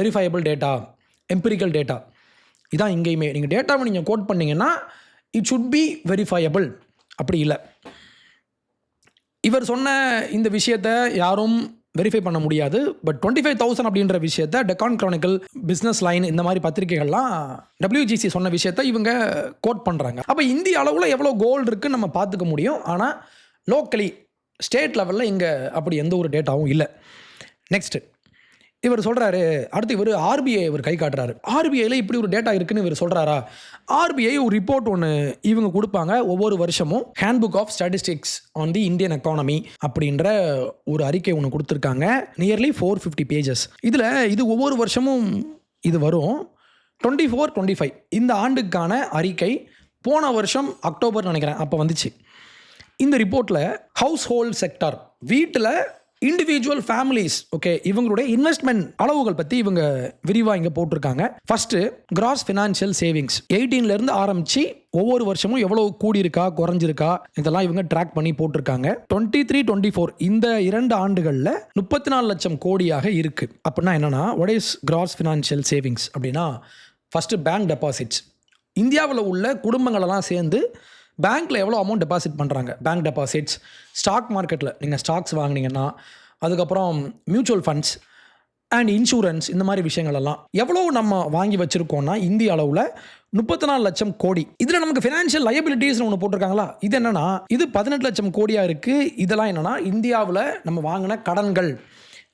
வெரிஃபையபிள் டேட்டா, எம்பிரிக்கல் டேட்டா இதான் இங்கேயுமே. நீங்கள் டேட்டாவை நீங்கள் கோட் பண்ணிங்கன்னா இட் ஷுட் பி வெரிஃபையபிள். அப்படி இல்லை. இவர் சொன்ன இந்த விஷயத்தை யாரும் வெரிஃபை பண்ண முடியாது. பட் 25,000 அப்படின்ற விஷயத்தை டெக்கான் கிரானிக்கல், பிஸ்னஸ் லைன் இந்த மாதிரி பத்திரிகைகள்லாம் WGC சொன்ன விஷயத்தை இவங்க கோட் பண்ணுறாங்க. அப்போ இந்திய அளவில் எவ்வளோ கோல்டு இருக்குன்னு நம்ம பார்த்துக்க முடியும். ஆனால் லோக்கலி ஸ்டேட் லெவலில் இங்கே அப்படி எந்த ஒரு டேட்டாவும் இல்லை. நெக்ஸ்ட்டு இவர் சொல்கிறாரு, அடுத்து இவர் RBI இவர் கை காட்டுறாரு. RBIயில் இப்படி ஒரு டேட்டா இருக்குன்னு இவர் சொல்கிறாரா? RBI ஒரு ரிப்போர்ட் ஒன்று இவங்க கொடுப்பாங்க ஒவ்வொரு வருஷமும். Handbook of Statistics on the Indian Economy அப்படின்ற ஒரு அறிக்கை ஒன்று கொடுத்துருக்காங்க. Nearly 450 pages. இதில் இது ஒவ்வொரு வருஷமும் இது வரும். 24-25 இந்த ஆண்டுக்கான அறிக்கை போன வருஷம் அக்டோபர் நினைக்கிறேன் அப்போ வந்துச்சு. இந்த ரிப்போர்ட்டில் ஹவுஸ் ஹோல்ட் செக்டார், வீட்டில் இண்டிவிஜுவல் ஃபேமிலிஸ், ஓகே, இவங்களுடைய இன்வெஸ்ட்மெண்ட் அளவுகள் பற்றி இவங்க விரிவாக இங்கே போட்டிருக்காங்க. ஃபஸ்ட்டு கிராஸ் ஃபினான்ஷியல் சேவிங்ஸ் 18லேருந்து ஆரம்பித்து ஒவ்வொரு வருஷமும் எவ்வளோ கூடியிருக்கா குறைஞ்சிருக்கா இதெல்லாம் இவங்க ட்ராக் பண்ணி போட்டிருக்காங்க. 23-24 இந்த 2 ஆண்டுகளில் 34 லட்சம் கோடியாக இருக்குது. அப்படின்னா என்னென்னா what is cross financial savings அப்படின்னா, ஃபஸ்ட்டு பேங்க் டெபாசிட்ஸ். இந்தியாவில் உள்ள குடும்பங்களெல்லாம் சேர்ந்து பேங்க்கில் எவ்வளோ அமௌண்ட் டெபாசிட் பண்ணுறாங்க. பேங்க் டெபாசிட்ஸ், ஸ்டாக் மார்க்கெட்டில் நீங்கள் ஸ்டாக்ஸ் வாங்கினீங்கன்னா, அதுக்கப்புறம் மியூச்சுவல் ஃபண்ட்ஸ் அண்ட் இன்சூரன்ஸ், இந்த மாதிரி விஷயங்களெல்லாம் எவ்வளோ நம்ம வாங்கி வச்சுருக்கோன்னா இந்திய அளவில் 34 லட்சம் கோடி. இதில் நமக்கு ஃபினான்ஷியல் லயபிலிட்டிஸ்னு ஒன்று போட்டிருக்காங்களா, இது என்னென்னா இது 18 லட்சம் கோடியாக இருக்குது. இதெல்லாம் என்னென்னா இந்தியாவில் நம்ம வாங்கின கடன்கள்,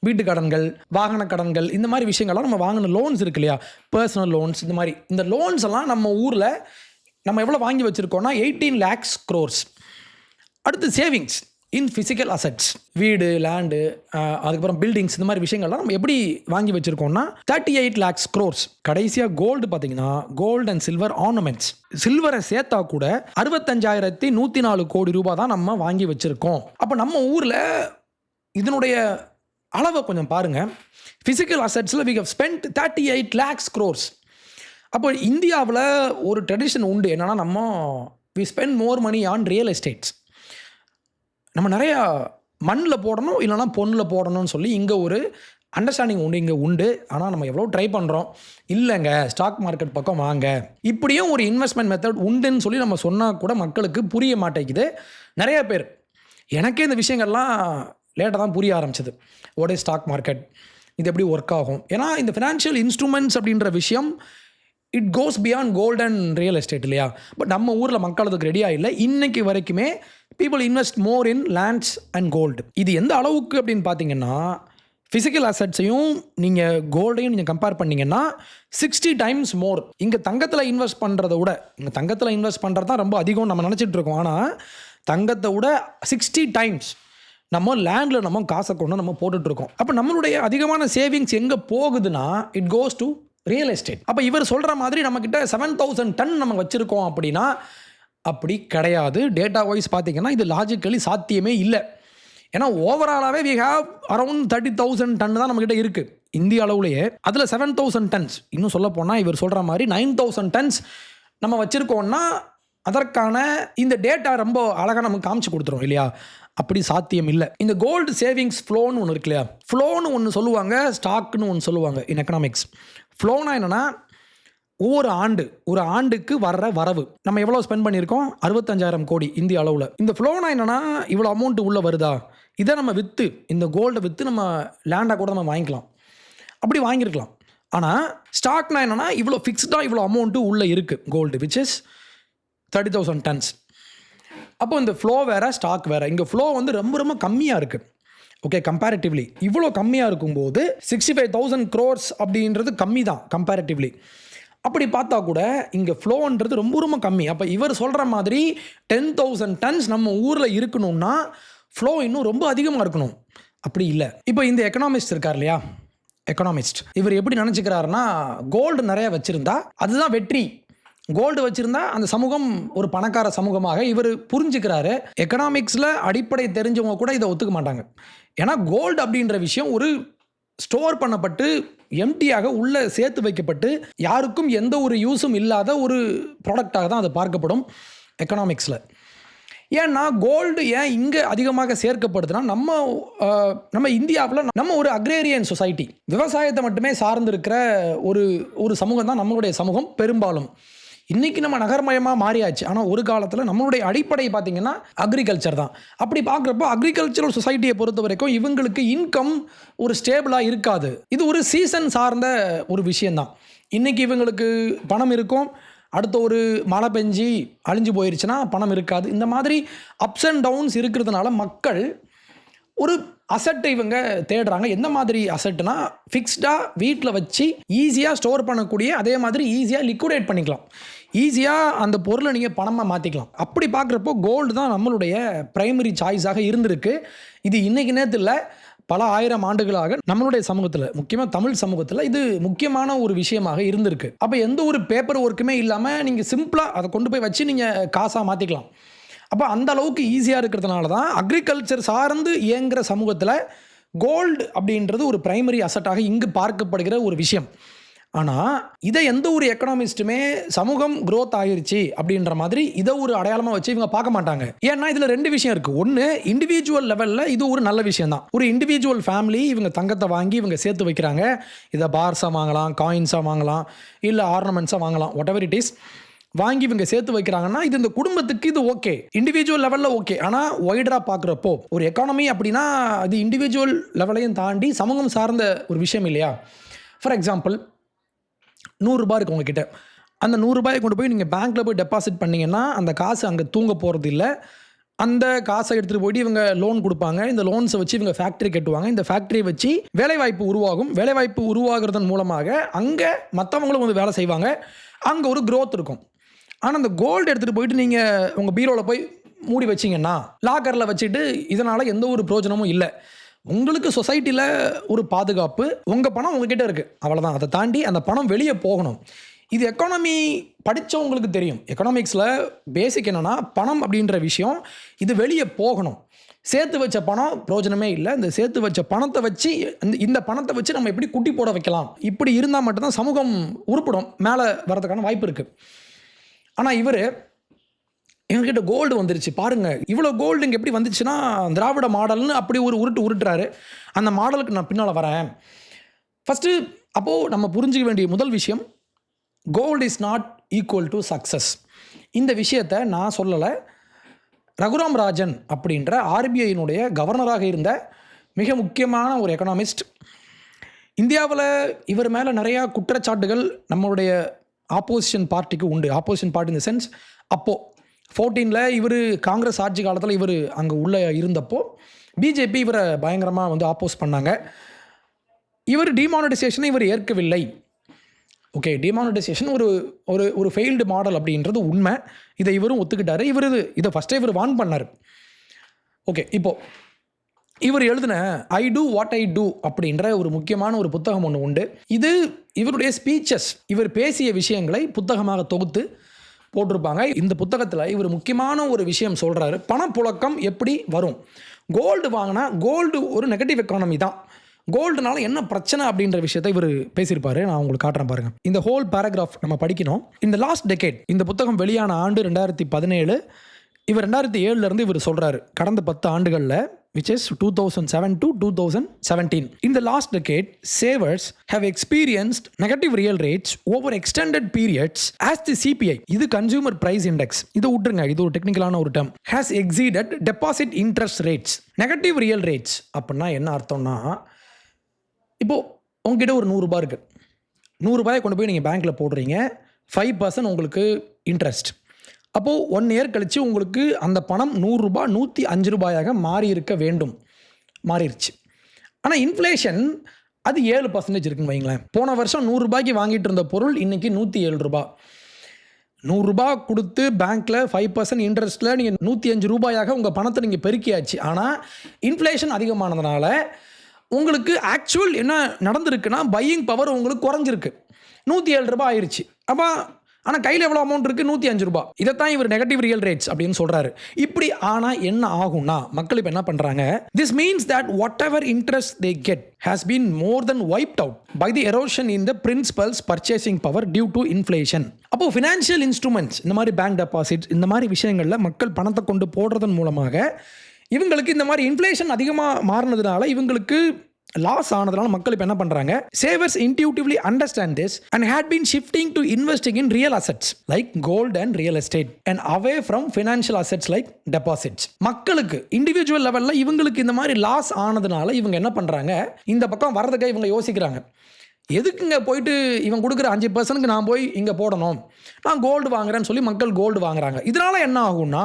வீட்டு கடன்கள், வாகன கடன்கள், இந்த மாதிரி விஷயங்கள்லாம் நம்ம வாங்கின லோன்ஸ் இருக்கு இல்லையா, பர்சனல் லோன்ஸ். இந்த மாதிரி இந்த லோன்ஸ் எல்லாம் நம்ம ஊரில் நம்ம எவ்வளோ வாங்கி வச்சுருக்கோன்னா 18 lakhs crores. அடுத்து சேவிங்ஸ் இன் ஃபிசிக்கல் அசட்ஸ், வீடு, லேண்டு, அதுக்கப்புறம் பில்டிங்ஸ், இந்த மாதிரி விஷயங்கள்லாம் நம்ம எப்படி வாங்கி வச்சுருக்கோம்னா 38 lakhs crores. கடைசியாக கோல்டு பார்த்தீங்கன்னா கோல்டு அண்ட் சில்வர் ஆர்னமெண்ட்ஸ், சில்வரை சேர்த்தா கூட 65,104 கோடி ரூபாய் தான் நம்ம வாங்கி வச்சுருக்கோம். அப்போ நம்ம ஊரில் இதனுடைய அளவை கொஞ்சம் பாருங்கள். ஃபிசிக்கல் அசட்ஸில் we have spent 38 lakhs crores. அப்போ இந்தியாவில் ஒரு ட்ரெடிஷன் உண்டு, என்னென்னா நம்ம we spend more money on real estates. நம்ம நிறையா மண்ணில் போடணும் இல்லைனா பொண்ணில் போடணும்னு சொல்லி இங்கே ஒரு அண்டர்ஸ்டாண்டிங் உண்டு, இங்கே உண்டு. ஆனால் நம்ம எவ்வளோ ட்ரை பண்ணுறோம், இல்லைங்க ஸ்டாக் மார்க்கெட் பக்கம் வாங்க, இப்படியும் ஒரு இன்வெஸ்ட்மெண்ட் மெத்தட் உண்டுன்னு சொல்லி நம்ம சொன்னால் கூட மக்களுக்கு புரிய மாட்டேங்குது. நிறைய பேர், எனக்கே இந்த விஷயங்கள்லாம் லேட்டாக தான் புரிய ஆரம்பிச்சது. வாட் இஸ் ஸ்டாக் மார்க்கெட், இது எப்படி ஒர்க் ஆகும். ஏன்னா இந்த ஃபினான்ஷியல் இன்ஸ்ட்ருமெண்ட்ஸ் அப்படின்ற விஷயம் it goes beyond gold and real estate இல்லையா. பட் நம்ம ஊரில் மக்கள் அதுக்கு ரெடியாக இல்லை. இன்னைக்கு வரைக்குமே people invest more in lands and gold. இது எந்த அளவுக்கு அப்படின்னு பார்த்தீங்கன்னா, ஃபிசிக்கல் அசட்ஸையும் நீங்கள் கோல்டையும் நீங்கள் கம்பேர் பண்ணிங்கன்னா 60 times மோர். இங்கே தங்கத்தில் இன்வெஸ்ட் பண்ணுறத விட, இங்கே தங்கத்தில் இன்வெஸ்ட் பண்ணுறது தான் ரொம்ப அதிகம் நம்ம நினச்சிட்டு இருக்கோம். ஆனால் தங்கத்தை விட 60 times நம்ம லேண்டில் நம்ம காசை கொண்டு நம்ம போட்டுட்ருக்கோம். அப்போ நம்மளுடைய அதிகமான சேவிங்ஸ் எங்கே போகுதுன்னா it goes to real estate. அப்போ இவர் சொல்கிற மாதிரி நம்மக்கிட்ட 7,000 டன் நம்ம வச்சுருக்கோம் அப்படின்னா அப்படி கிடையாது. டேட்டா வைஸ் பார்த்திங்கன்னா இது லாஜிக்கலி சாத்தியமே இல்லை. ஏன்னா ஓவராலாகவே வி ஹேவ் அரௌண்ட் 30,000 டன் தான் நம்மக்கிட்ட இருக்குது இந்திய அளவுலேயே. அதில் 7,000 டன்ஸ், இன்னும் சொல்ல போனால் இவர் சொல்கிற மாதிரி 9,000 டன்ஸ் நம்ம வச்சுருக்கோன்னா அதற்கான இந்த டேட்டா ரொம்ப அழகாக நமக்கு காமிச்சு கொடுத்துரும் இல்லையா? அப்படி சாத்தியம் இல்லை. இந்த கோல்டு சேவிங்ஸ் ஃப்ளோன்னு ஒன்று இருக்கு இல்லையா? ஃப்ளோன்னு ஒன்று சொல்லுவாங்க, ஸ்டாக்னு ஒன்று சொல்லுவாங்க இன் எக்கனாமிக்ஸ். ஃப்ளோனா என்னென்னா ஒவ்வொரு ஒரு ஆண்டுக்கு வர்ற வரவு நம்ம எவ்வளோ ஸ்பெண்ட் பண்ணியிருக்கோம், 65,000 கோடி இந்திய அளவில். இந்த ஃப்ளோனா என்னென்னா இவ்வளோ அமௌண்ட் உள்ளே வருதா, இதை நம்ம விற்று இந்த கோல்டை விற்று நம்ம லேண்டாக கூட நம்ம வாங்கிக்கலாம், அப்படி வாங்கியிருக்கலாம். ஆனால் ஸ்டாக்னா என்னென்னா இவ்வளோ ஃபிக்ஸ்டாக இவ்வளோ அமௌண்ட்டு உள்ளே இருக்குது கோல்டு, விச் இஸ் 30,000 டன்ஸ். அப்போ இந்த ஃப்ளோ வேறு ஸ்டாக் வேறு. இங்கே ஃப்ளோ வந்து ரொம்ப ரொம்ப கம்மியாக இருக்குது. ஓகே, கம்பேரிட்டிவ்லி இவ்வளோ கம்மியாக இருக்கும்போது 65,000 crores அப்படின்றது கம்மி தான் கம்பேரிட்டிவ்லி. அப்படி பார்த்தா கூட இங்கே ஃப்ளோன்றது ரொம்ப ரொம்ப கம்மி. அப்போ இவர் சொல்கிற மாதிரி 10,000 டன்ஸ் நம்ம ஊரில் இருக்கணும்னா ஃப்ளோ இன்னும் ரொம்ப அதிகமாக இருக்கணும். அப்படி இல்லை. இப்போ இந்த எக்கனாமிஸ்ட் இருக்கார் இல்லையா, எக்கனாமிஸ்ட், இவர் எப்படி நினச்சிக்கிறாருன்னா கோல்டு நிறைய வச்சுருந்தா அதுதான் வெற்றி, கோல்டு வச்சுருந்தா அந்த சமூகம் ஒரு பணக்கார சமூகமாக இவர் புரிஞ்சுக்கிறாரு. எக்கனாமிக்ஸில் அடிப்படை தெரிஞ்சவங்க கூட இதை ஒத்துக்க மாட்டாங்க. ஏன்னா கோல்டு அப்படின்ற விஷயம் ஒரு ஸ்டோர் பண்ணப்பட்டு எம்டியாக உள்ளே சேர்த்து வைக்கப்பட்டு யாருக்கும் எந்த ஒரு யூஸும் இல்லாத ஒரு ப்ராடக்டாக தான் அது பார்க்கப்படும் எக்கனாமிக்ஸில். ஏன்னா கோல்டு ஏன் இங்கே அதிகமாக சேர்க்கப்படுதுன்னா நம்ம இந்தியாவில் நம்ம ஒரு அக்ரேரியன் சொசைட்டி, விவசாயத்தை மட்டுமே சார்ந்திருக்கிற ஒரு சமூகம் தான் நம்மளுடைய சமூகம் பெரும்பாலும். இன்றைக்கி நம்ம நகர்மயமாக மாறியாச்சு. ஆனால் ஒரு காலத்தில் நம்மளுடைய அடிப்படை பார்த்திங்கன்னா அக்ரிகல்ச்சர் தான். அப்படி பார்க்குறப்போ அக்ரிகல்ச்சரல் சொசைட்டியை பொறுத்த வரைக்கும் இவங்களுக்கு இன்கம் ஒரு ஸ்டேபிளாக இருக்காது. இது ஒரு சீசன் சார்ந்த ஒரு விஷயந்தான். இன்றைக்கி இவங்களுக்கு பணம் இருக்கும், அடுத்த ஒரு மழை பெஞ்சி அழிஞ்சு போயிடுச்சுன்னா பணம் இருக்காது. இந்த மாதிரி அப்ஸ் அண்ட் டவுன்ஸ் இருக்கிறதுனால மக்கள் ஒரு அசட்டை இவங்க தேடுறாங்க. எந்த மாதிரி அசட்டுனா ஃபிக்ஸ்டாக வீட்டில் வச்சு ஈஸியாக ஸ்டோர் பண்ணக்கூடிய, அதே மாதிரி ஈஸியாக லிக்விடேட் பண்ணிக்கலாம், ஈஸியாக அந்த பொருளை நீங்கள் பணமாக மாற்றிக்கலாம். அப்படி பார்க்குறப்போ கோல்டு தான் நம்மளுடைய ப்ரைமரி சாய்ஸாக இருந்திருக்கு. இது இன்றைக்கி நேரத்தில் இல்லை, பல ஆயிரம் ஆண்டுகளாக நம்மளுடைய சமூகத்தில், முக்கியமாக தமிழ் சமூகத்தில் இது முக்கியமான ஒரு விஷயமாக இருந்திருக்கு. அப்போ எந்த ஒரு பேப்பர் ஒர்க்குமே இல்லாமல் நீங்கள் சிம்பிளாக அதை கொண்டு போய் வச்சு நீங்கள் காசாக மாற்றிக்கலாம். அப்போ அந்த அளவுக்கு ஈஸியாக இருக்கிறதுனால தான் அக்ரிகல்ச்சர் சார்ந்து இயங்குகிற சமூகத்தில் கோல்டு அப்படின்றது ஒரு பிரைமரி அசட்டாக இங்கு பார்க்கப்படுகிற ஒரு விஷயம். ஆனால் இதை எந்த ஒரு எக்கனாமிஸ்ட்டுமே சமூகம் க்ரோத் ஆகிருச்சு அப்படின்ற மாதிரி இதை ஒரு அடையாளமாக வச்சு இவங்க பார்க்க மாட்டாங்க. ஏன்னா இதில் ரெண்டு விஷயம் இருக்குது. ஒன்று, இண்டிவிஜுவல் லெவலில் இது ஒரு நல்ல விஷயம் தான். ஒரு இண்டிவிஜுவல் ஃபேமிலி இவங்க தங்கத்தை வாங்கி இவங்க சேர்த்து வைக்கிறாங்க. இதை பார்ஸாக வாங்கலாம், காயின்ஸாக வாங்கலாம், இல்லை ஆர்னமெண்ட்ஸாக வாங்கலாம், வாட் எவர் இட் இஸ், வாங்கி இவங்க சேர்த்து வைக்கிறாங்கன்னா இது இந்த குடும்பத்துக்கு இது ஓகே, இண்டிவிஜுவல் லெவலில் ஓகே. ஆனால் ஒய்டராக பார்க்குறப்போ ஒரு எக்கானமி அப்படின்னா அது இண்டிவிஜுவல் லெவலையும் தாண்டி சமூகம் சார்ந்த ஒரு விஷயம் இல்லையா? ஃபார் எக்ஸாம்பிள், 100 ரூபாய் இருக்குது உங்ககிட்ட. அந்த 100 ரூபாயை கொண்டு போய் நீங்கள் பேங்க்கில் போய் டெபாசிட் பண்ணிங்கன்னா அந்த காசு அங்கே தூங்க போகிறது இல்லை. அந்த காசை எடுத்துகிட்டு போய்ட்டு இவங்க லோன் கொடுப்பாங்க. இந்த லோன்ஸை வச்சு இவங்க ஃபேக்ட்ரி கட்டுவாங்க. இந்த ஃபேக்ட்ரியை வச்சு வேலைவாய்ப்பு உருவாகும். வேலைவாய்ப்பு உருவாகிறதன் மூலமாக அங்கே மற்றவங்களும் வந்து வேலை செய்வாங்க. அங்கே ஒரு க்ரோத் இருக்கும். ஆனால் அந்த கோல்டு எடுத்துகிட்டு போயிட்டு நீங்கள் உங்கள் பீரோவில் போய் மூடி வச்சிங்கன்னா, லாக்கரில் வச்சுட்டு இதனால் எந்த ஒரு பிரயோஜனமும் இல்லை. உங்களுக்கு சொசைட்டியில் ஒரு பாதுகாப்பு, உங்கள் பணம் உங்ககிட்ட இருக்குது, அவ்வளோதான். அதை தாண்டி அந்த பணம் வெளியே போகணும். இது எக்கானமி படித்தவங்களுக்கு தெரியும். எக்கனாமிக்ஸில் பேசிக் என்னென்னா பணம் அப்படின்ற விஷயம் இது வெளியே போகணும். சேர்த்து வச்ச பணம் பிரயோஜனமே இல்லை. இந்த சேர்த்து வச்ச பணத்தை வச்சு இந்த பணத்தை வச்சு நம்ம எப்படி குட்டி போட வைக்கலாம், இப்படி இருந்தால் மட்டும்தான் சமூகம் உருப்படும், மேலே வரதுக்கான வாய்ப்பு இருக்குது. ஆனால் இவர் எங்ககிட்ட கோல்டு வந்துருச்சு பாருங்கள், இவ்வளோ கோல்டு இங்கே எப்படி வந்துச்சுன்னா திராவிட மாடல்னு அப்படி ஒரு உருட்டுறாரு. அந்த மாடலுக்கு நான் பின்னால் வரேன். ஃபஸ்ட்டு அப்போது நம்ம புரிஞ்சிக்க வேண்டிய முதல் விஷயம், gold is not equal to success. இந்த விஷயத்தை நான் சொல்லலை, ரகுராம் ராஜன் அப்படின்ற ஆர்பிஐயினுடைய கவர்னராக இருந்த மிக முக்கியமான ஒரு எக்கனாமிஸ்ட். இந்தியாவில் இவர் மேலே நிறையா குற்றச்சாட்டுகள் நம்மளுடைய ஆப்போசிஷன் பார்ட்டிக்கு உண்டு. ஆப்போசிஷன் பார்ட்டி இந்த சென்ஸ், அப்போது 14 இவர் காங்கிரஸ் ஆட்சி காலத்தில் இவர் அங்கே உள்ளே இருந்தப்போ பிஜேபி இவரை பயங்கரமாக வந்து ஆப்போஸ் பண்ணாங்க. இவர் டிமானிட்டைசேஷனை இவர் ஏற்கவில்லை. ஓகே, டிமானிட்டைசேஷன் ஒரு ஃபெயில்டு மாடல் அப்படின்றது உண்மை. இதை இவரும் ஒத்துக்கிட்டார். இதை ஃபஸ்ட்டே இவர் வார்ன் பண்ணார். ஓகே, இப்போது இவர் எழுதின ஐ டூ வாட் ஐ டூ அப்படின்ற ஒரு முக்கியமான ஒரு புத்தகம் ஒன்று உண்டு. இது இவருடைய ஸ்பீச்சஸ், இவர் பேசிய விஷயங்களை புத்தகமாக தொகுத்து போட்டிருப்பாங்க. இந்த புத்தகத்தில் இவர் முக்கியமான ஒரு விஷயம் சொல்கிறாரு. பணப்புழக்கம் எப்படி வரும்? கோல்டு வாங்கினா கோல்டு ஒரு நெகட்டிவ் எக்கானமி தான். கோல்டுனால என்ன பிரச்சனை அப்படின்ற விஷயத்தை இவர் பேசியிருப்பாரு. நான் உங்களுக்கு காட்டுறேன் பாருங்க. இந்த ஹோல் பேராகிராஃப் நம்ம படிக்கணும். இந்த லாஸ்ட் டெக்கேட், இந்த புத்தகம் வெளியான ஆண்டு 2017. இவர் 2007 இவர் சொல்றாரு, கடந்த 10 ஆண்டுகளில், which is 2007 to 2017. In the last decade, savers have experienced negative real rates over extended periods as the CPI, இது consumer price index, இது விட்டுருங்க, இது ஒரு டெக்னிக்கலான ஒரு term, has exceeded deposit interest rates. Negative real rates அப்படின்னா என்ன அர்த்தம்னா, இப்போது உங்ககிட்ட ஒரு 100 ரூபாய் இருக்குது. 100 ரூபாயை கொண்டு போய் நீங்கள் பேங்க்கில் போடுறீங்க. 5% உங்களுக்கு இன்ட்ரெஸ்ட். அப்போது 1 இயர் கழித்து உங்களுக்கு அந்த பணம் 100 ரூபாய் 105 ரூபாயாக மாறி இருக்க வேண்டும். மாறிடுச்சு. ஆனால் இன்ஃப்ளேஷன் அது 7% இருக்குன்னு வைங்களேன். போன வருஷம் 100 ரூபாய்க்கு வாங்கிட்டு இருந்த பொருள் இன்றைக்கி 107 ரூபாய். 100 ரூபாய் கொடுத்து பேங்க்கில் 5% இன்ட்ரெஸ்ட்டில் நீங்கள் 105 ரூபாயாக உங்கள் பணத்தை நீங்கள் பெருக்கியாச்சு. ஆனால் இன்ஃப்ளேஷன் அதிகமானதுனால உங்களுக்கு ஆக்சுவல் என்ன நடந்திருக்குன்னா, பையிங் பவர் உங்களுக்கு குறைஞ்சிருக்கு. 107 ரூபாய் ஆயிடுச்சு. அப்போ ஆனால் கையில் எவ்வளோ அமௌண்ட் இருக்குது? 105 ரூபாய். இதைத்தான் இவர் நெகட்டிவ் ரியல் ரேட்ஸ் அப்படின்னு சொல்கிறாரு. இப்படி ஆனால் என்ன ஆகும்னா, மக்கள் இப்போ என்ன பண்ணுறாங்க, this means that whatever interest they get has been more than wiped out by the erosion in the principal's purchasing power due to inflation. அப்போ ஃபினான்ஷியல் இன்ஸ்ட்ருமெண்ட்ஸ், இந்த மாதிரி பேங்க் டெபாசிட்ஸ், இந்த மாதிரி விஷயங்களில் மக்கள் பணத்தை கொண்டு போடுறதன் மூலமாக இவங்களுக்கு இந்த மாதிரி இன்ஃப்ளேஷன் அதிகமாக மாறினதுனால இவங்களுக்கு லாஸ் ஆனதுனால மக்கள் இப்போ என்ன பண்ணுறாங்க, savers intuitively understand this and had been shifting to investing in real assets like gold and real estate and away from financial assets like deposits. மக்களுக்கு இண்டிவிஜுவல் லெவலில் இவங்களுக்கு இந்த மாதிரி லாஸ் ஆனதுனால இவங்க என்ன பண்ணுறாங்க, இந்த பக்கம் வரதுக்காக இவங்க யோசிக்கிறாங்க, எதுக்குங்க போயிட்டு இவன் கொடுக்குற 5% நான் போய் இங்கே போடணும், நான் கோல்டு வாங்குறேன்னு சொல்லி மக்கள் கோல்டு வாங்குறாங்க. இதனால என்ன ஆகும்னா,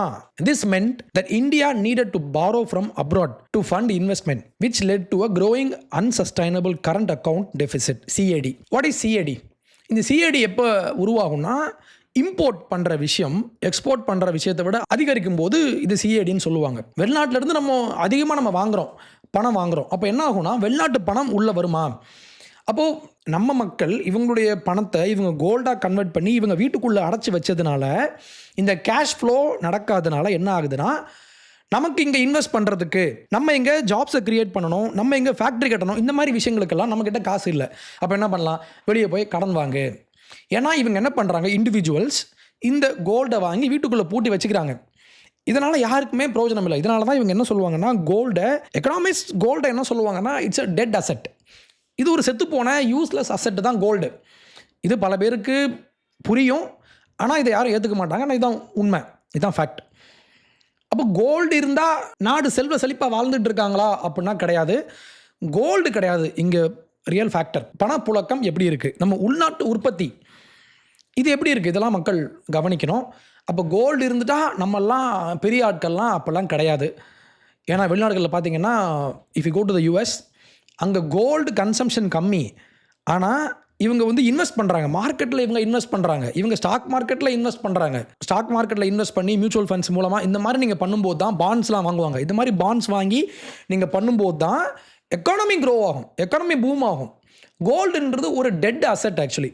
this meant that India needed to borrow from abroad to fund investment, which led to a growing unsustainable current account deficit, CAD. What is CAD? இந்த CAD எப்போ உருவாகும்னா, இம்போர்ட் பண்ணுற விஷயம் எக்ஸ்போர்ட் பண்ணுற விஷயத்தை விட அதிகரிக்கும் போது இது CADன்னு சொல்லுவாங்க. வெளிநாட்டிலேருந்து நம்ம அதிகமாக நம்ம வாங்குகிறோம், பணம் வாங்குகிறோம். அப்போ என்ன ஆகும்னா, வெளிநாட்டு பணம் உள்ளே வருமா? அப்போது நம்ம மக்கள் இவங்களுடைய பணத்தை இவங்க கோல்டாக கன்வெர்ட் பண்ணி இவங்க வீட்டுக்குள்ளே அடைச்சி வச்சதுனால, இந்த கேஷ் ஃப்ளோ நடக்காதனால என்ன ஆகுதுன்னா, நமக்கு இங்கே இன்வெஸ்ட் பண்ணுறதுக்கு, நம்ம எங்கே ஜாப்ஸை க்ரியேட் பண்ணணும், நம்ம எங்கே ஃபேக்ட்ரி கட்டணும், இந்த மாதிரி விஷயங்களுக்கெல்லாம் நம்மக்கிட்ட காசு இல்லை. அப்போ என்ன பண்ணலாம், வெளியே போய் கடன் வாங்கு. ஏன்னா இவங்க என்ன பண்ணுறாங்க, இண்டிவிஜுவல்ஸ் இந்த கோல்டை வாங்கி வீட்டுக்குள்ளே பூட்டி வச்சுக்கிறாங்க. இதனால் யாருக்குமே பிரயோஜனம் இல்லை. இதனால தான் இவங்க என்ன சொல்லுவாங்கன்னா, எக்கனாமிஸ்ட் கோல்டை என்ன சொல்லுவாங்கன்னா, இட்ஸ் அ டெட் அசெட். இது ஒரு செத்துப்போன யூஸ்லெஸ் அசெட் தான் கோல்டு. இது பல பேருக்கு புரியும், ஆனால் இதை யாரும் ஏற்றுக்க மாட்டாங்க. ஆனால் இதுதான் உண்மை, இதுதான் ஃபேக்ட். அப்போ கோல்டு இருந்தால் நாடு செல்வ செழிப்பாக வாழ்ந்துட்டு இருக்காங்களா அப்படின்னா கிடையாது. கோல்டு கிடையாது இங்கே ரியல் ஃபேக்டர். பணப்புழக்கம் எப்படி இருக்குது, நம்ம உள்நாட்டு உற்பத்தி இது எப்படி இருக்குது, இதெல்லாம் மக்கள் கவனிக்கணும். அப்போ கோல்டு இருந்துட்டால் நம்மெல்லாம் பெரிய ஆட்கள்லாம் அப்போல்லாம் கிடையாது. ஏன்னா வெளிநாடுகளில் பார்த்தீங்கன்னா, if you go to the US, அங்கே கோல்டு கன்சம்ஷன் கம்மி. ஆனால் இவங்க வந்து இன்வெஸ்ட் பண்ணுறாங்க, மார்க்கெட்டில் இவங்க இன்வெஸ்ட் பண்ணுறாங்க, இவங்க ஸ்டாக் மார்க்கெட்டில் இன்வெஸ்ட் பண்ணுறாங்க. ஸ்டாக் மார்க்கெட்டில் இன்வெஸ்ட் பண்ணி மியூச்சுவல் ஃபண்ட்ஸ் மூலமாக இந்த மாதிரி நீங்கள் பண்ணும்போது தான் பாண்ட்ஸ்லாம் வாங்குவாங்க. இந்த மாதிரி பாண்ட்ஸ் வாங்கி நீங்கள் பண்ணும்போது தான் எக்கானமி க்ரோ ஆகும், எக்கானமி பூம் ஆகும். கோல்டுன்றது ஒரு டெட் அசெட் ஆக்சுவலி.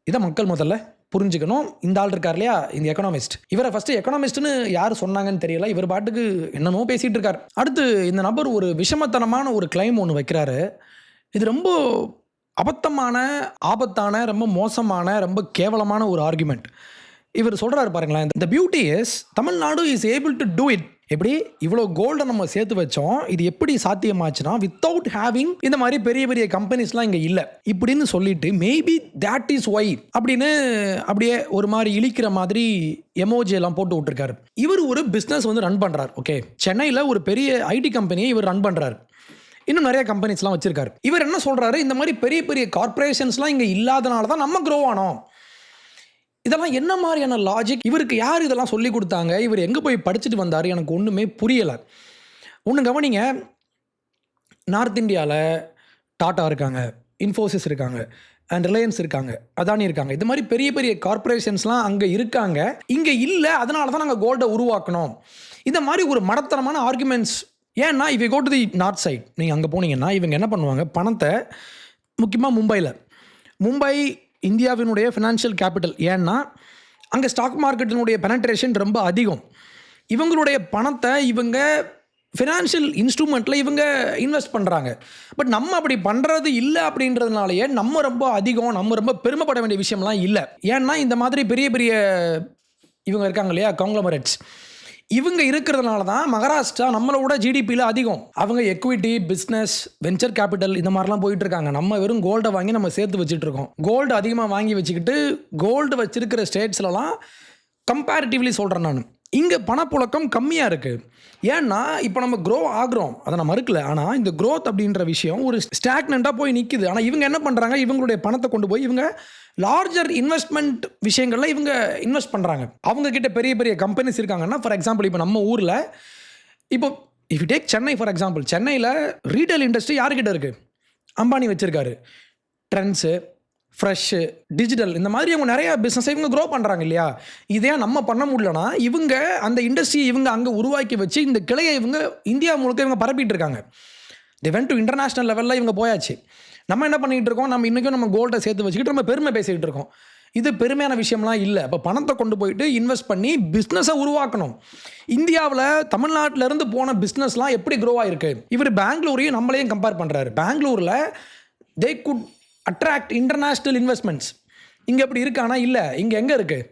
இதை மக்கள் முதல்ல புரிஞ்சுக்கணும். இந்த ஆள் இருக்கார் இல்லையா, இந்த எக்கனாமிஸ்ட், இவரை ஃபஸ்ட்டு எக்கனாமிஸ்ட்னு யார் சொன்னாங்கன்னு தெரியல, இவர் பாட்டுக்கு என்னமோ பேசிகிட்டு இருக்கார். அடுத்து இந்த நபர் ஒரு விஷமத்தனமான ஒரு கிளைம் ஒன்று வைக்கிறாரு. இது ரொம்ப அபத்தமான, ஆபத்தான, ரொம்ப மோசமான, ரொம்ப கேவலமான ஒரு ஆர்குமெண்ட். இவர் சொல்கிறாரு பாருங்களேன், the beauty is Tamil Nadu is able to do it. எப்படி இவ்வளோ கோல்டை நம்ம சேர்த்து வச்சோம், இது எப்படி சாத்தியமாச்சுன்னா, வித்தவுட் ஹேவிங் இந்த மாதிரி பெரிய பெரிய கம்பெனிஸ்லாம் இங்கே இல்லை இப்படின்னு சொல்லிட்டு, மேபி தேட் இஸ் ஒய் அப்படின்னு அப்படியே ஒரு மாதிரி இழிக்கிற மாதிரி எமோஜி எல்லாம் போட்டு விட்டுருக்காரு. இவர் ஒரு பிஸ்னஸ் வந்து ரன் பண்ணுறாரு. ஓகே, சென்னையில் ஒரு பெரிய ஐடி கம்பெனியை இவர் ரன் பண்ணுறாரு. இன்னும் நிறைய கம்பெனிஸ்லாம் வச்சுருக்காரு. இவர் என்ன சொல்கிறாரு, இந்த மாதிரி பெரிய பெரிய கார்பரேஷன்ஸ்லாம் இங்கே இல்லாதனால தான் நம்ம க்ரோ ஆனோம். இதெல்லாம் என்ன மாதிரியான லாஜிக்? இவருக்கு யார் இதெல்லாம் சொல்லி கொடுத்தாங்க? இவர் எங்கே போய் படிச்சுட்டு வந்தார்? எனக்கு ஒன்றுமே புரியலை. ஒன்று கவனிங்க, நார்த் இந்தியாவில் டாட்டா இருக்காங்க, இன்ஃபோசிஸ் இருக்காங்க, அண்ட் ரிலையன்ஸ் இருக்காங்க, அதானி இருக்காங்க. இது மாதிரி பெரிய பெரிய கார்பரேஷன்ஸ்லாம் அங்கே இருக்காங்க. இங்கே இல்லை, அதனால தான் நாங்கள் கோல்டை உருவாக்கணும். இந்த மாதிரி ஒரு மடத்தனமான ஆர்குமெண்ட்ஸ். ஏன்னா if go to the north side, நீங்கள் அங்கே போனீங்கன்னா இவங்க என்ன பண்ணுவாங்க, பணத்தை முக்கியமாக மும்பை இந்தியாவினுடைய ஃபினான்ஷியல் கேபிட்டல். ஏன்னா அங்கே ஸ்டாக் மார்க்கெட்டினுடைய பெனட்ரேஷன் ரொம்ப அதிகம். இவங்களுடைய பணத்தை இவங்க ஃபினான்ஷியல் இன்ஸ்ட்ருமெண்ட்டில் இவங்க இன்வெஸ்ட் பண்ணுறாங்க. பட் நம்ம அப்படி பண்ணுறது இல்லை அப்படின்றதுனாலேயே நம்ம ரொம்ப அதிகம், நம்ம ரொம்ப பெருமைப்பட வேண்டிய விஷயம்லாம் இல்லை. ஏன்னா இந்த மாதிரி பெரிய பெரிய இவங்க இருக்காங்க இல்லையா, காங்க்ளமரேட்ஸ், இவங்க இருக்கிறதுனால தான் மகாராஷ்டிரா நம்மளோட ஜிடிபியில் அதிகம். அவங்க எக்விட்டி, பிஸ்னஸ், வெஞ்சர் கேபிட்டல் இந்த மாதிரிலாம் போயிட்டு இருக்காங்க. நம்ம வெறும் கோல்டை வாங்கி நம்ம சேர்த்து வச்சுட்டு இருக்கோம். கோல்டு அதிகமாக வாங்கி வச்சுக்கிட்டு கோல்டு வச்சிருக்கிற ஸ்டேட்ஸ்லலாம் கம்பேரிட்டிவ்லி சொல்கிறேன் நான், இங்கே பணப்புழக்கம் கம்மியாக இருக்குது. ஏன்னா இப்போ நம்ம க்ரோ ஆகிறோம், அதை நான் மறுக்கல. ஆனால் இந்த க்ரோத் அப்படின்ற விஷயம் ஒரு ஸ்டாக்னண்ட்டாக போய் நிற்குது. ஆனால் இவங்க என்ன பண்ணுறாங்க, இவங்களுடைய பணத்தை கொண்டு போய் இவங்க லார்ஜர் இன்வெஸ்ட்மெண்ட் விஷயங்களில் இவங்க இன்வெஸ்ட் பண்ணுறாங்க. அவங்கக்கிட்ட பெரிய பெரிய கம்பெனிஸ் இருக்காங்கன்னா, ஃபார் எக்ஸாம்பிள் இப்போ நம்ம ஊரில் இப்போ if you take Chennai for example, சென்னையில் ரீட்டைல் இண்டஸ்ட்ரி யார்கிட்ட இருக்குது? அம்பானி வச்சுருக்காரு. ட்ரெண்ட்ஸு, ஃப்ரெஷ்ஷு, டிஜிட்டல், இந்த மாதிரி அவங்க நிறையா பிஸ்னஸை இவங்க க்ரோ பண்ணுறாங்க இல்லையா? இதே நம்ம பண்ண முடியலன்னா இவங்க அந்த இண்டஸ்ட்ரியை இவங்க அங்கே உருவாக்கி வச்சு இந்த கிளையை இவங்க இந்தியா முழுக்க இவங்க பரப்பிட்டு இருக்காங்க. தி வென்ட் டு இன்டர்நேஷ்னல் லெவலில் இவங்க போயாச்சு. நம்ம என்ன பண்ணிகிட்டு இருக்கோம், நம்ம இன்றைக்கும் நம்ம கோல்டை சேர்த்து வச்சுக்கிட்டு நம்ம பெருமை பேசிக்கிட்டு இருக்கோம். இது பெருமையான விஷயம்லாம் இல்லை. இப்போ பணத்தை கொண்டு போயிட்டு இன்வெஸ்ட் பண்ணி பிஸ்னஸை உருவாக்கணும். இந்தியாவில் தமிழ்நாட்டிலேருந்து போன பிஸ்னஸ்லாம் எப்படி க்ரோ ஆகிருக்கு? இவர் பெங்களூரையும் நம்மளையும் கம்பேர் பண்ணுறாரு. பெங்களூரில் தே குட் அட்ராக்ட் இன்டர்நேஷ்னல் இன்வெஸ்ட்மெண்ட்ஸ். இங்கே எப்படி இருக்கு? ஆனால் இல்லை. இங்கே எங்கே இருக்குது?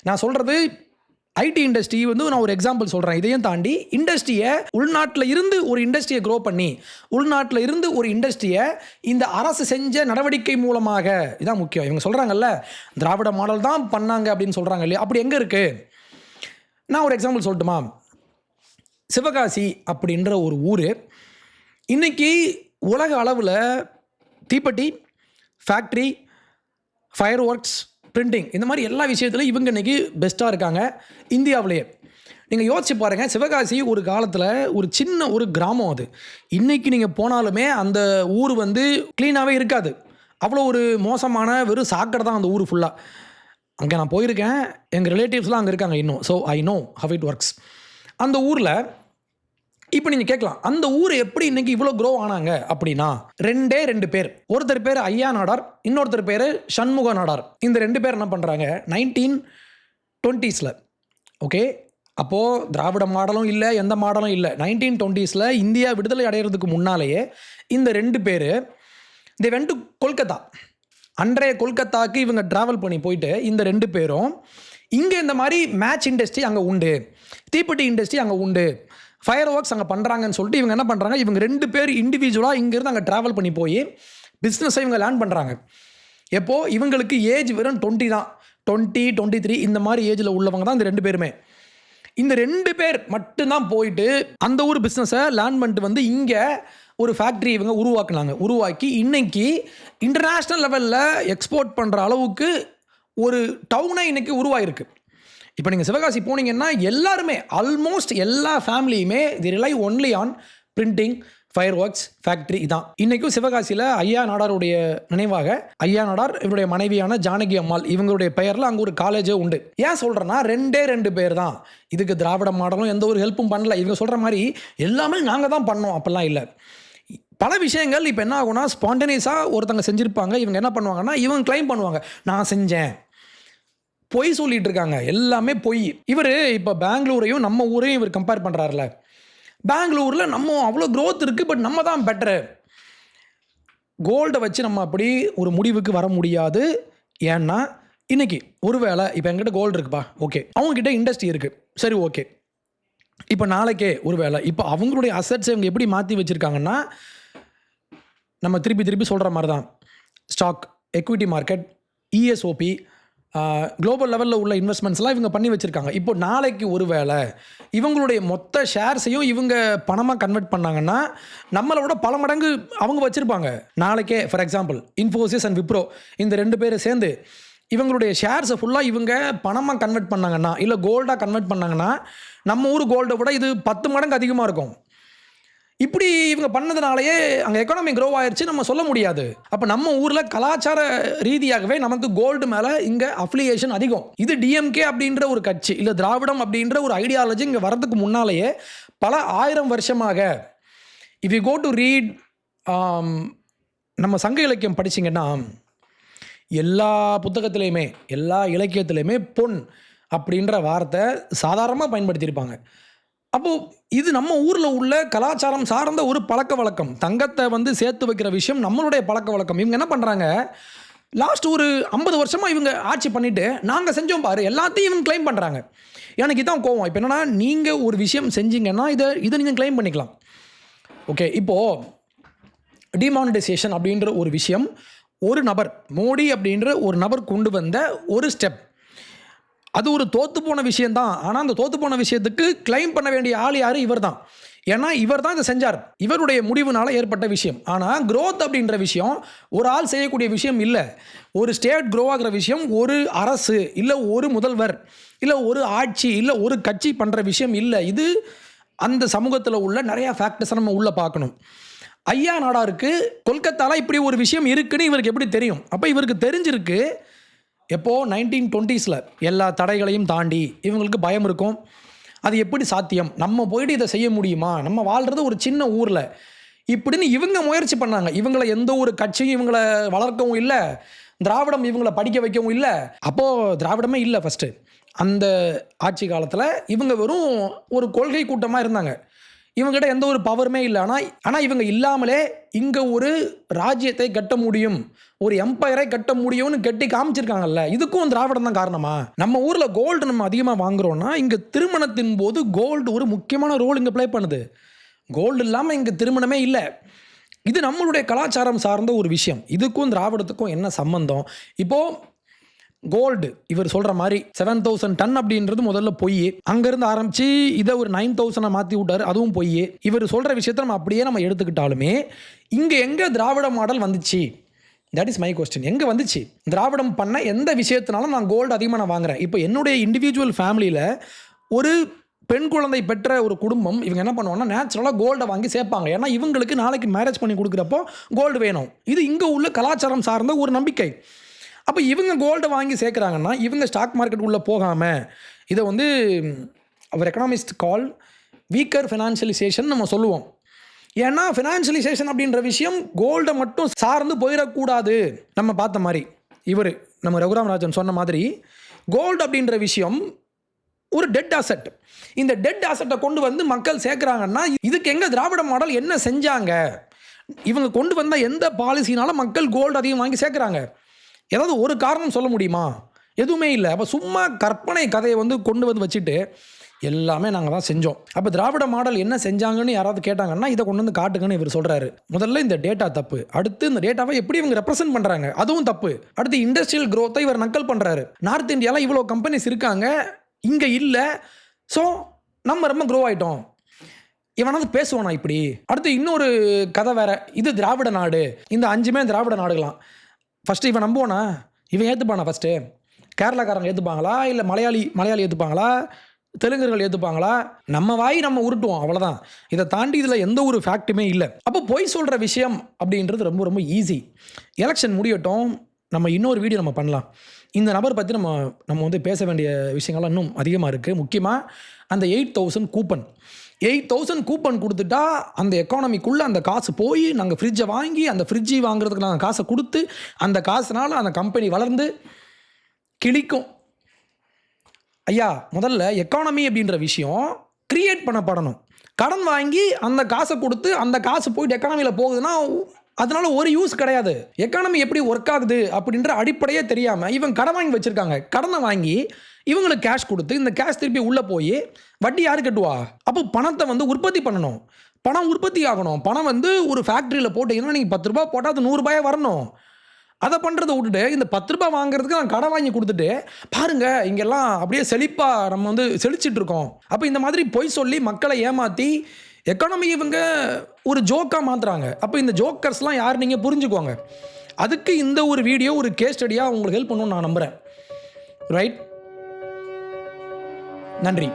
நான் சொல்கிறது ஐடி இண்டஸ்ட்ரி நான் ஒரு எக்ஸாம்பிள் சொல்கிறேன். இதையும் தாண்டி இண்டஸ்ட்ரியை உள்நாட்டில் இருந்து ஒரு இண்டஸ்ட்ரியை க்ரோ பண்ணி, உள்நாட்டில் இருந்து ஒரு இண்டஸ்ட்ரியை இந்த அரசு செஞ்ச நடவடிக்கை மூலமாக, இதான் முக்கியம். இவங்க சொல்கிறாங்கல்ல திராவிட மாடல் தான் பண்ணாங்க அப்படின்னு சொல்கிறாங்க இல்லையா? அப்படி எங்கே இருக்குது? நான் ஒரு எக்ஸாம்பிள் சொல்லட்டுமா? சிவகாசி அப்படின்ற ஒரு ஊர் இன்றைக்கி உலக அளவில் தீப்பெட்டி, ஃபேக்ட்ரி, ஃபயர் ஒர்க்ஸ், பிரிண்டிங், இந்த மாதிரி எல்லா விஷயத்துலையும் இவங்க இன்றைக்கி பெஸ்ட்டாக இருக்காங்க இந்தியாவிலேயே. நீங்கள் யோசிச்சு பாருங்கள், சிவகாசி ஒரு காலத்தில் ஒரு சின்ன ஒரு கிராமம். அது இன்றைக்கி நீங்கள் போனாலுமே அந்த ஊர் க்ளீனாகவே இருக்காது. அவ்வளோ ஒரு மோசமான வெறும் சாக்கடை தான் அந்த ஊர் ஃபுல்லாக. அங்கே நான் போயிருக்கேன், எங்கள் ரிலேட்டிவ்ஸ்லாம் அங்கே இருக்காங்க இன்னும். So I know how it works. அந்த ஊரில் இப்போ நீங்கள் கேட்கலாம், அந்த ஊர் எப்படி இன்றைக்கி இவ்வளோ க்ரோ ஆனாங்க அப்படின்னா, ரெண்டு பேர். ஒருத்தர் பேர் ஐயா நாடார், இன்னொருத்தர் பேர் சண்முக நாடார். இந்த 2 பேர் என்ன பண்ணுறாங்க, 1920s ஓகே, அப்போது திராவிட மாடலும் இல்லை, எந்த மாடலும் இல்லை. 1920s இந்தியா விடுதலை அடைகிறதுக்கு முன்னாலேயே இந்த 2 பேர் தே வென்ட் டு கொல்கத்தா. அன்றைய கொல்கத்தாக்கு இவங்க ட்ராவல் பண்ணி போயிட்டு இந்த 2 பேரும் இங்கே இந்த மாதிரி மேட்ச் இண்டஸ்ட்ரி அங்கே உண்டு, தீப்பெட்டி இண்டஸ்ட்ரி அங்கே உண்டு, ஃபயர் ஒர்க்ஸ் அங்கே பண்ணுறாங்கன்னு சொல்லிட்டு இவங்க என்ன பண்ணுறாங்க, இவங்க 2 பேர் இண்டிவிஜுவலாக இங்கேருந்து அங்கே ட்ராவல் பண்ணி போய் பிஸ்னஸை இவங்க லேர்ன் பண்ணுறாங்க. எப்போது இவங்களுக்கு ஏஜ் வெறும் 20 தான், 20, 23 இந்த மாதிரி ஏஜில் உள்ளவங்க தான் இந்த 2 பேருமே. இந்த 2 பேர் மட்டும்தான் போயிட்டு அந்த ஒரு பிஸ்னஸை லேர்ன் பண்ணிட்டு இங்கே ஒரு ஃபேக்ட்ரி இவங்க உருவாக்கி இன்னைக்கு இன்டர்நேஷ்னல் லெவலில் எக்ஸ்போர்ட் பண்ணுற அளவுக்கு ஒரு டவுனை இன்றைக்கி உருவாயிருக்கு. இப்போ நீங்கள் சிவகாசி போனீங்கன்னா எல்லாருமே, ஆல்மோஸ்ட் எல்லா ஃபேமிலியுமே they rely only on printing, fireworks, factory தான். இன்றைக்கும் சிவகாசியில் ஐயா நாடாருடைய நினைவாக ஐயா நாடார், இவருடைய மனைவியான ஜானகி அம்மாள், இவங்களுடைய பெயரில் அங்கே ஒரு காலேஜே உண்டு. ஏன் சொல்கிறேன்னா 2 பேர் தான். இதுக்கு திராவிட மாடலும் எந்த ஒரு ஹெல்ப்பும் பண்ணல. இவங்க சொல்கிற மாதிரி எல்லாமே நாங்கள் தான் பண்ணோம் அப்படிலாம் இல்லை. பல விஷயங்கள் இப்போ என்ன ஆகும்னா, ஸ்பான்டேனியஸாக ஒருத்தங்க செஞ்சுருப்பாங்க. இவங்க என்ன பண்ணுவாங்கன்னா, இவங்க கிளைம் பண்ணுவாங்க, நான் செஞ்சேன். பொய் சொல்லிட்டு இருக்காங்க, எல்லாமே பொய். இவர் இப்போ பெங்களூரையும் நம்ம ஊரையும் இவர் கம்பேர் பண்ணுறாருல, பெங்களூரில் நம்ம அவ்வளோ க்ரோத் இருக்குது, பட் நம்ம தான் பெட்டரு. கோல்டை வச்சு நம்ம அப்படி ஒரு முடிவுக்கு வர முடியாது. ஏன்னா இன்றைக்கி ஒருவேளை இப்போ எங்கிட்ட கோல்டு இருக்குப்பா, ஓகே, அவங்கக்கிட்ட இண்டஸ்ட்ரி இருக்குது, சரி ஓகே. இப்போ நாளைக்கே ஒருவேளை இப்போ அவங்களுடைய அசட்ஸ் இவங்க எப்படி மாற்றி வச்சுருக்காங்கன்னா, நம்ம திருப்பி சொல்கிற மாதிரி தான், ஸ்டாக், எக்விட்டி மார்க்கெட், இஎஸ்ஓபி, குளோபல் லெவலில் உள்ள இன்வெஸ்ட்மெண்ட்ஸ்லாம் இவங்க பண்ணி வச்சுருக்காங்க. இப்போ நாளைக்கு ஒருவேளை இவங்களுடைய மொத்த ஷேர்ஸையும் இவங்க பணமாக கன்வெர்ட் பண்ணாங்கன்னா நம்மளோட பல மடங்கு அவங்க வச்சுருப்பாங்க. நாளைக்கே for example Infosys and Wipro இந்த 2 பேரை சேர்ந்து இவங்களுடைய ஷேர்ஸை ஃபுல்லாக இவங்க பணமாக கன்வெர்ட் பண்ணாங்கன்னா, இல்லை கோல்டாக கன்வெர்ட் பண்ணாங்கன்னா, நம்ம ஊர் கோல்டை விட இது 10 மடங்கு அதிகமாக இருக்கும். இப்படி இவங்க பண்ணதுனாலேயே அங்கே எக்கானமி க்ரோ ஆயிடுச்சு நம்ம சொல்ல முடியாது. அப்போ நம்ம ஊரில் கலாச்சார ரீதியாகவே நமக்கு கோல்டு மேலே இங்கே அஃபிலியேஷன் அதிகம். இது டிஎம்கே அப்படின்ற ஒரு கட்சி, இல்லை திராவிடம் அப்படின்ற ஒரு ஐடியாலஜி இங்கே வரதுக்கு முன்னாலேயே பல 1000 வருஷமாக, if you go to read நம்ம சங்க இலக்கியம் படிச்சிங்கன்னா, எல்லா புத்தகத்திலையுமே எல்லா இலக்கியத்திலையுமே பொன் அப்படின்ற வார்த்தை சாதாரணமாக பயன்படுத்தியிருப்பாங்க. அப்போது இது நம்ம ஊரில் உள்ள கலாச்சாரம் சார்ந்த ஒரு பழக்க வழக்கம். தங்கத்தை வந்து சேர்த்து வைக்கிற விஷயம் நம்மளுடைய பழக்க வழக்கம். இவங்க என்ன பண்ணுறாங்க, லாஸ்ட் ஒரு 50 வருஷமாக இவங்க ஆட்சி பண்ணிவிட்டு நாங்கள் செஞ்சோம் பாரு எல்லாத்தையும் இவங்க கிளைம் பண்ணுறாங்க. எனக்கு இதான் கோவம். இப்போ என்னென்னா, நீங்கள் ஒரு விஷயம் செஞ்சீங்கன்னா இதை நீங்கள் கிளைம் பண்ணிக்கலாம். ஓகே, இப்போது டிமானிட்டைசேஷன் அப்படின்ற ஒரு விஷயம் ஒரு நபர், மோடி அப்படின்ற ஒரு நபர் கொண்டு வந்த ஒரு ஸ்டெப். அது ஒரு தோற்று போன விஷயந்தான். ஆனால் அந்த தோற்று போன விஷயத்துக்கு கிளைம் பண்ண வேண்டிய ஆள் யார்? இவர் தான். ஏன்னா இவர் தான் இதை செஞ்சார், இவருடைய முடிவுனால ஏற்பட்ட விஷயம். ஆனால் க்ரோத் அப்படின்ற விஷயம் ஒரு ஆள் செய்யக்கூடிய விஷயம் இல்லை. ஒரு ஸ்டேட் க்ரோ ஆகிற விஷயம் ஒரு அரசு இல்லை ஒரு முதல்வர் இல்லை ஒரு ஆட்சி இல்லை ஒரு கட்சி பண்ணுற விஷயம் இல்லை. இது அந்த சமூகத்தில் உள்ள நிறையா ஃபேக்டர்ஸை நம்ம உள்ளே பார்க்கணும். ஐயா நாடாருக்கு கொல்கத்தாவில் இப்படி ஒரு விஷயம் இருக்குன்னு இவருக்கு எப்படி தெரியும்? அப்போ இவருக்கு தெரிஞ்சிருக்கு. எப்போது 1920s எல்லா தடைகளையும் தாண்டி இவங்களுக்கு பயம் இருக்கும். அது எப்படி சாத்தியம், நம்ம போயிட்டு இதை செய்ய முடியுமா, நம்ம வாழ்கிறது ஒரு சின்ன ஊரில் இப்படின்னு இவங்க முயற்சி பண்ணாங்க. இவங்களை எந்த ஒரு கட்சியும் இவங்களை வளர்க்கவும் இல்லை, திராவிடம் இவங்களை படிக்க வைக்கவும் இல்லை. அப்போது திராவிடமே இல்லை ஃபஸ்ட்டு. அந்த ஆட்சி காலத்தில் இவங்க வெறும் ஒரு கொள்கை கூட்டமாக இருந்தாங்க. இவங்ககிட்ட எந்த ஒரு பவருமே இல்லை. ஆனால் இவங்க இல்லாமலே இங்கே ஒரு ராஜ்யத்தை கட்ட முடியும், ஒரு எம்பையரை கட்ட முடியும்னு கட்டி காமிச்சிருக்காங்கல்ல. இதுக்கும் திராவிடம் தான் காரணமா? நம்ம ஊரில் கோல்டு நம்ம அதிகமாக வாங்குறோம்னா இங்கே திருமணத்தின் போது கோல்டு ஒரு முக்கியமான ரோல் இங்கே ப்ளே பண்ணுது. கோல்டு இல்லாமல் இங்கே திருமணமே இல்லை. இது நம்மளுடைய கலாச்சாரம் சார்ந்த ஒரு விஷயம். இதுக்கும் திராவிடத்துக்கும் என்ன சம்பந்தம்? இப்போது கோல்டு இவர் சொல்கிற மாதிரி 7,000 டன் அப்படின்றது முதல்ல பொய். அங்கேருந்து ஆரம்பித்து இதை ஒரு 9,000 மாற்றி விட்டார், அதுவும் பொய். இவர் சொல்கிற விஷயத்தை நம்ம எடுத்துக்கிட்டாலுமே இங்கே எங்கே திராவிட மாடல் வந்துச்சு? That is my question. எங்கே வந்துச்சு? திராவிடம் பண்ண எந்த விஷயத்தினாலும் நான் கோல்டு அதிகமாக நான் வாங்குறேன். இப்போ என்னுடைய இண்டிவிஜுவல் ஃபேமிலியில் ஒரு பெண் குழந்தை பெற்ற ஒரு குடும்பம் இவங்க என்ன பண்ணுவாங்கன்னா நேச்சுரலாக கோல்டை வாங்கி சேர்ப்பாங்க. ஏன்னா இவங்களுக்கு நாளைக்கு மேரேஜ் பண்ணி கொடுக்குறப்போ கோல்டு வேணும். இது இங்கே உள்ள கலாச்சாரம் சார்ந்த ஒரு நம்பிக்கை. அப்போ இவங்க கோல்டை வாங்கி சேர்க்குறாங்கன்னா இவங்க ஸ்டாக் மார்க்கெட் உள்ளே போகாமல் இதை வந்து அவர் எக்கனாமிஸ்ட் கால் வீக்கர் ஃபினான்ஷியலைசேஷன் நம்ம சொல்லுவோம். ஏன்னா ஃபினான்ஷியலைசேஷன் அப்படின்ற விஷயம் கோல்டை மட்டும் சார்ந்து போயிடக்கூடாது. நம்ம பார்த்த மாதிரி நம்ம ரகுராம் ராஜன் சொன்ன மாதிரி கோல்டு அப்படின்ற விஷயம் ஒரு டெட் அசெட். இந்த டெட் அசெட்டை கொண்டு வந்து மக்கள் சேர்க்குறாங்கன்னா இதுக்கு எங்கே திராவிட மாடல் என்ன செஞ்சாங்க? இவங்க கொண்டு வந்த எந்த பாலிசினால மக்கள் கோல்டு அதிகம் வாங்கி சேர்க்குறாங்க? ஏதாவது ஒரு காரணம் சொல்ல முடியுமா? எதுவுமே இல்லை. அப்போ சும்மா கற்பனை கதையை வந்து கொண்டு வந்து வச்சுட்டு எல்லாமே நாங்கள் தான் செஞ்சோம். அப்போ திராவிட மாடல் என்ன செஞ்சாங்கன்னு யாராவது கேட்டாங்கன்னா இதை கொண்டு வந்து காட்டுங்கன்னு இவர் சொல்கிறாரு. முதல்ல இந்த டேட்டா தப்பு. அடுத்து இந்த டேட்டாவை எப்படி இவங்க ரெப்ரசென்ட் பண்ணுறாங்க அதுவும் தப்பு. அடுத்து இண்டஸ்ட்ரியல் க்ரோத்தை இவர் நக்கல் பண்ணுறாரு. நார்த் இந்தியாவில் இவ்வளோ கம்பெனிஸ் இருக்காங்க, இங்கே இல்லை, ஸோ நம்ம ரொம்ப க்ரோ ஆகிட்டோம். இவனாவது பேசுவானா இப்படி? அடுத்து இன்னொரு கதை வேறு. இது திராவிட நாடு, இந்த 5மே திராவிட நாடுகளாம். ஃபஸ்ட்டு இவன் நம்புவானா? இவன் ஏற்றுப்பானா? ஃபஸ்ட்டு கேரளாக்காரங்க ஏற்றுப்பாங்களா, இல்லை மலையாளி ஏற்றுப்பாங்களா, தெலுங்கர்கள் ஏற்றுப்பாங்களா? நம்ம வாய் நம்ம உருட்டுவோம், அவ்வளோதான். இதை தாண்டி இதில் எந்த ஒரு ஃபேக்ட்டுமே இல்லை. அப்போ பொய் சொல்கிற விஷயம் அப்படின்றது ரொம்ப ரொம்ப ஈஸி. எலெக்ஷன் முடியட்டும், நம்ம இன்னொரு வீடியோ நம்ம பண்ணலாம். இந்த நபர் பற்றி நம்ம வந்து பேச வேண்டிய விஷயங்கள்லாம் இன்னும் அதிகமாக இருக்குது. முக்கியமாக அந்த 8,000 கூப்பன் கொடுத்துட்டா அந்த எக்கானமிக்குள்ளே அந்த காசு போய் நாங்கள் ஃப்ரிட்ஜை வாங்கி அந்த ஃப்ரிட்ஜி வாங்குறதுக்கு நாங்கள் காசை கொடுத்து அந்த காசுனால அந்த கம்பெனி வளர்ந்து கிளிக்கும். ஐயா, முதல்ல எக்கானமி அப்படின்ற விஷயம் கிரியேட் பண்ணப்படணும். கடன் வாங்கி அந்த காசை கொடுத்து அந்த காசு போயிட்டு எக்கானமியில் போகுதுன்னா அதனால ஒரு யூஸ் கிடையாது. எக்கானமி எப்படி ஒர்க் ஆகுது அப்படின்ற அடிப்படையே தெரியாமல் இவங்க கடன் வாங்கி வச்சுருக்காங்க. கடனை வாங்கி இவங்களுக்கு கேஷ் கொடுத்து இந்த கேஷ் திருப்பி உள்ளே போய் வட்டி யார் கட்டுவா? அப்போ பணத்தை வந்து உற்பத்தி பண்ணணும், பணம் உற்பத்தி ஆகணும். பணம் வந்து ஒரு ஃபேக்ட்ரியில் போட்டிங்கன்னா நீங்கள் 10 ரூபா போட்டால் அது 100 ரூபாயே வரணும். அதை பண்ணுறதை விட்டுட்டு இந்த 10 ரூபா வாங்குறதுக்கு நான் கடன் வாங்கி கொடுத்துட்டு பாருங்கள் இங்கெல்லாம் அப்படியே செழிப்பாக நம்ம வந்து செழிச்சிட்ருக்கோம். அப்போ இந்த மாதிரி பொய் சொல்லி மக்களை ஏமாற்றி எக்கானமி இவங்க ஒரு ஜோக்காக மாற்றுறாங்க. அப்போ இந்த ஜோக்கர்ஸ்லாம் யார் நீங்கள் புரிஞ்சுக்கோங்க. அதுக்கு இந்த ஒரு வீடியோ ஒரு கேஸ் ஸ்டடியாக உங்களுக்கு ஹெல்ப் பண்ணணும்னு நான் நம்புகிறேன். ரைட், நன்றி.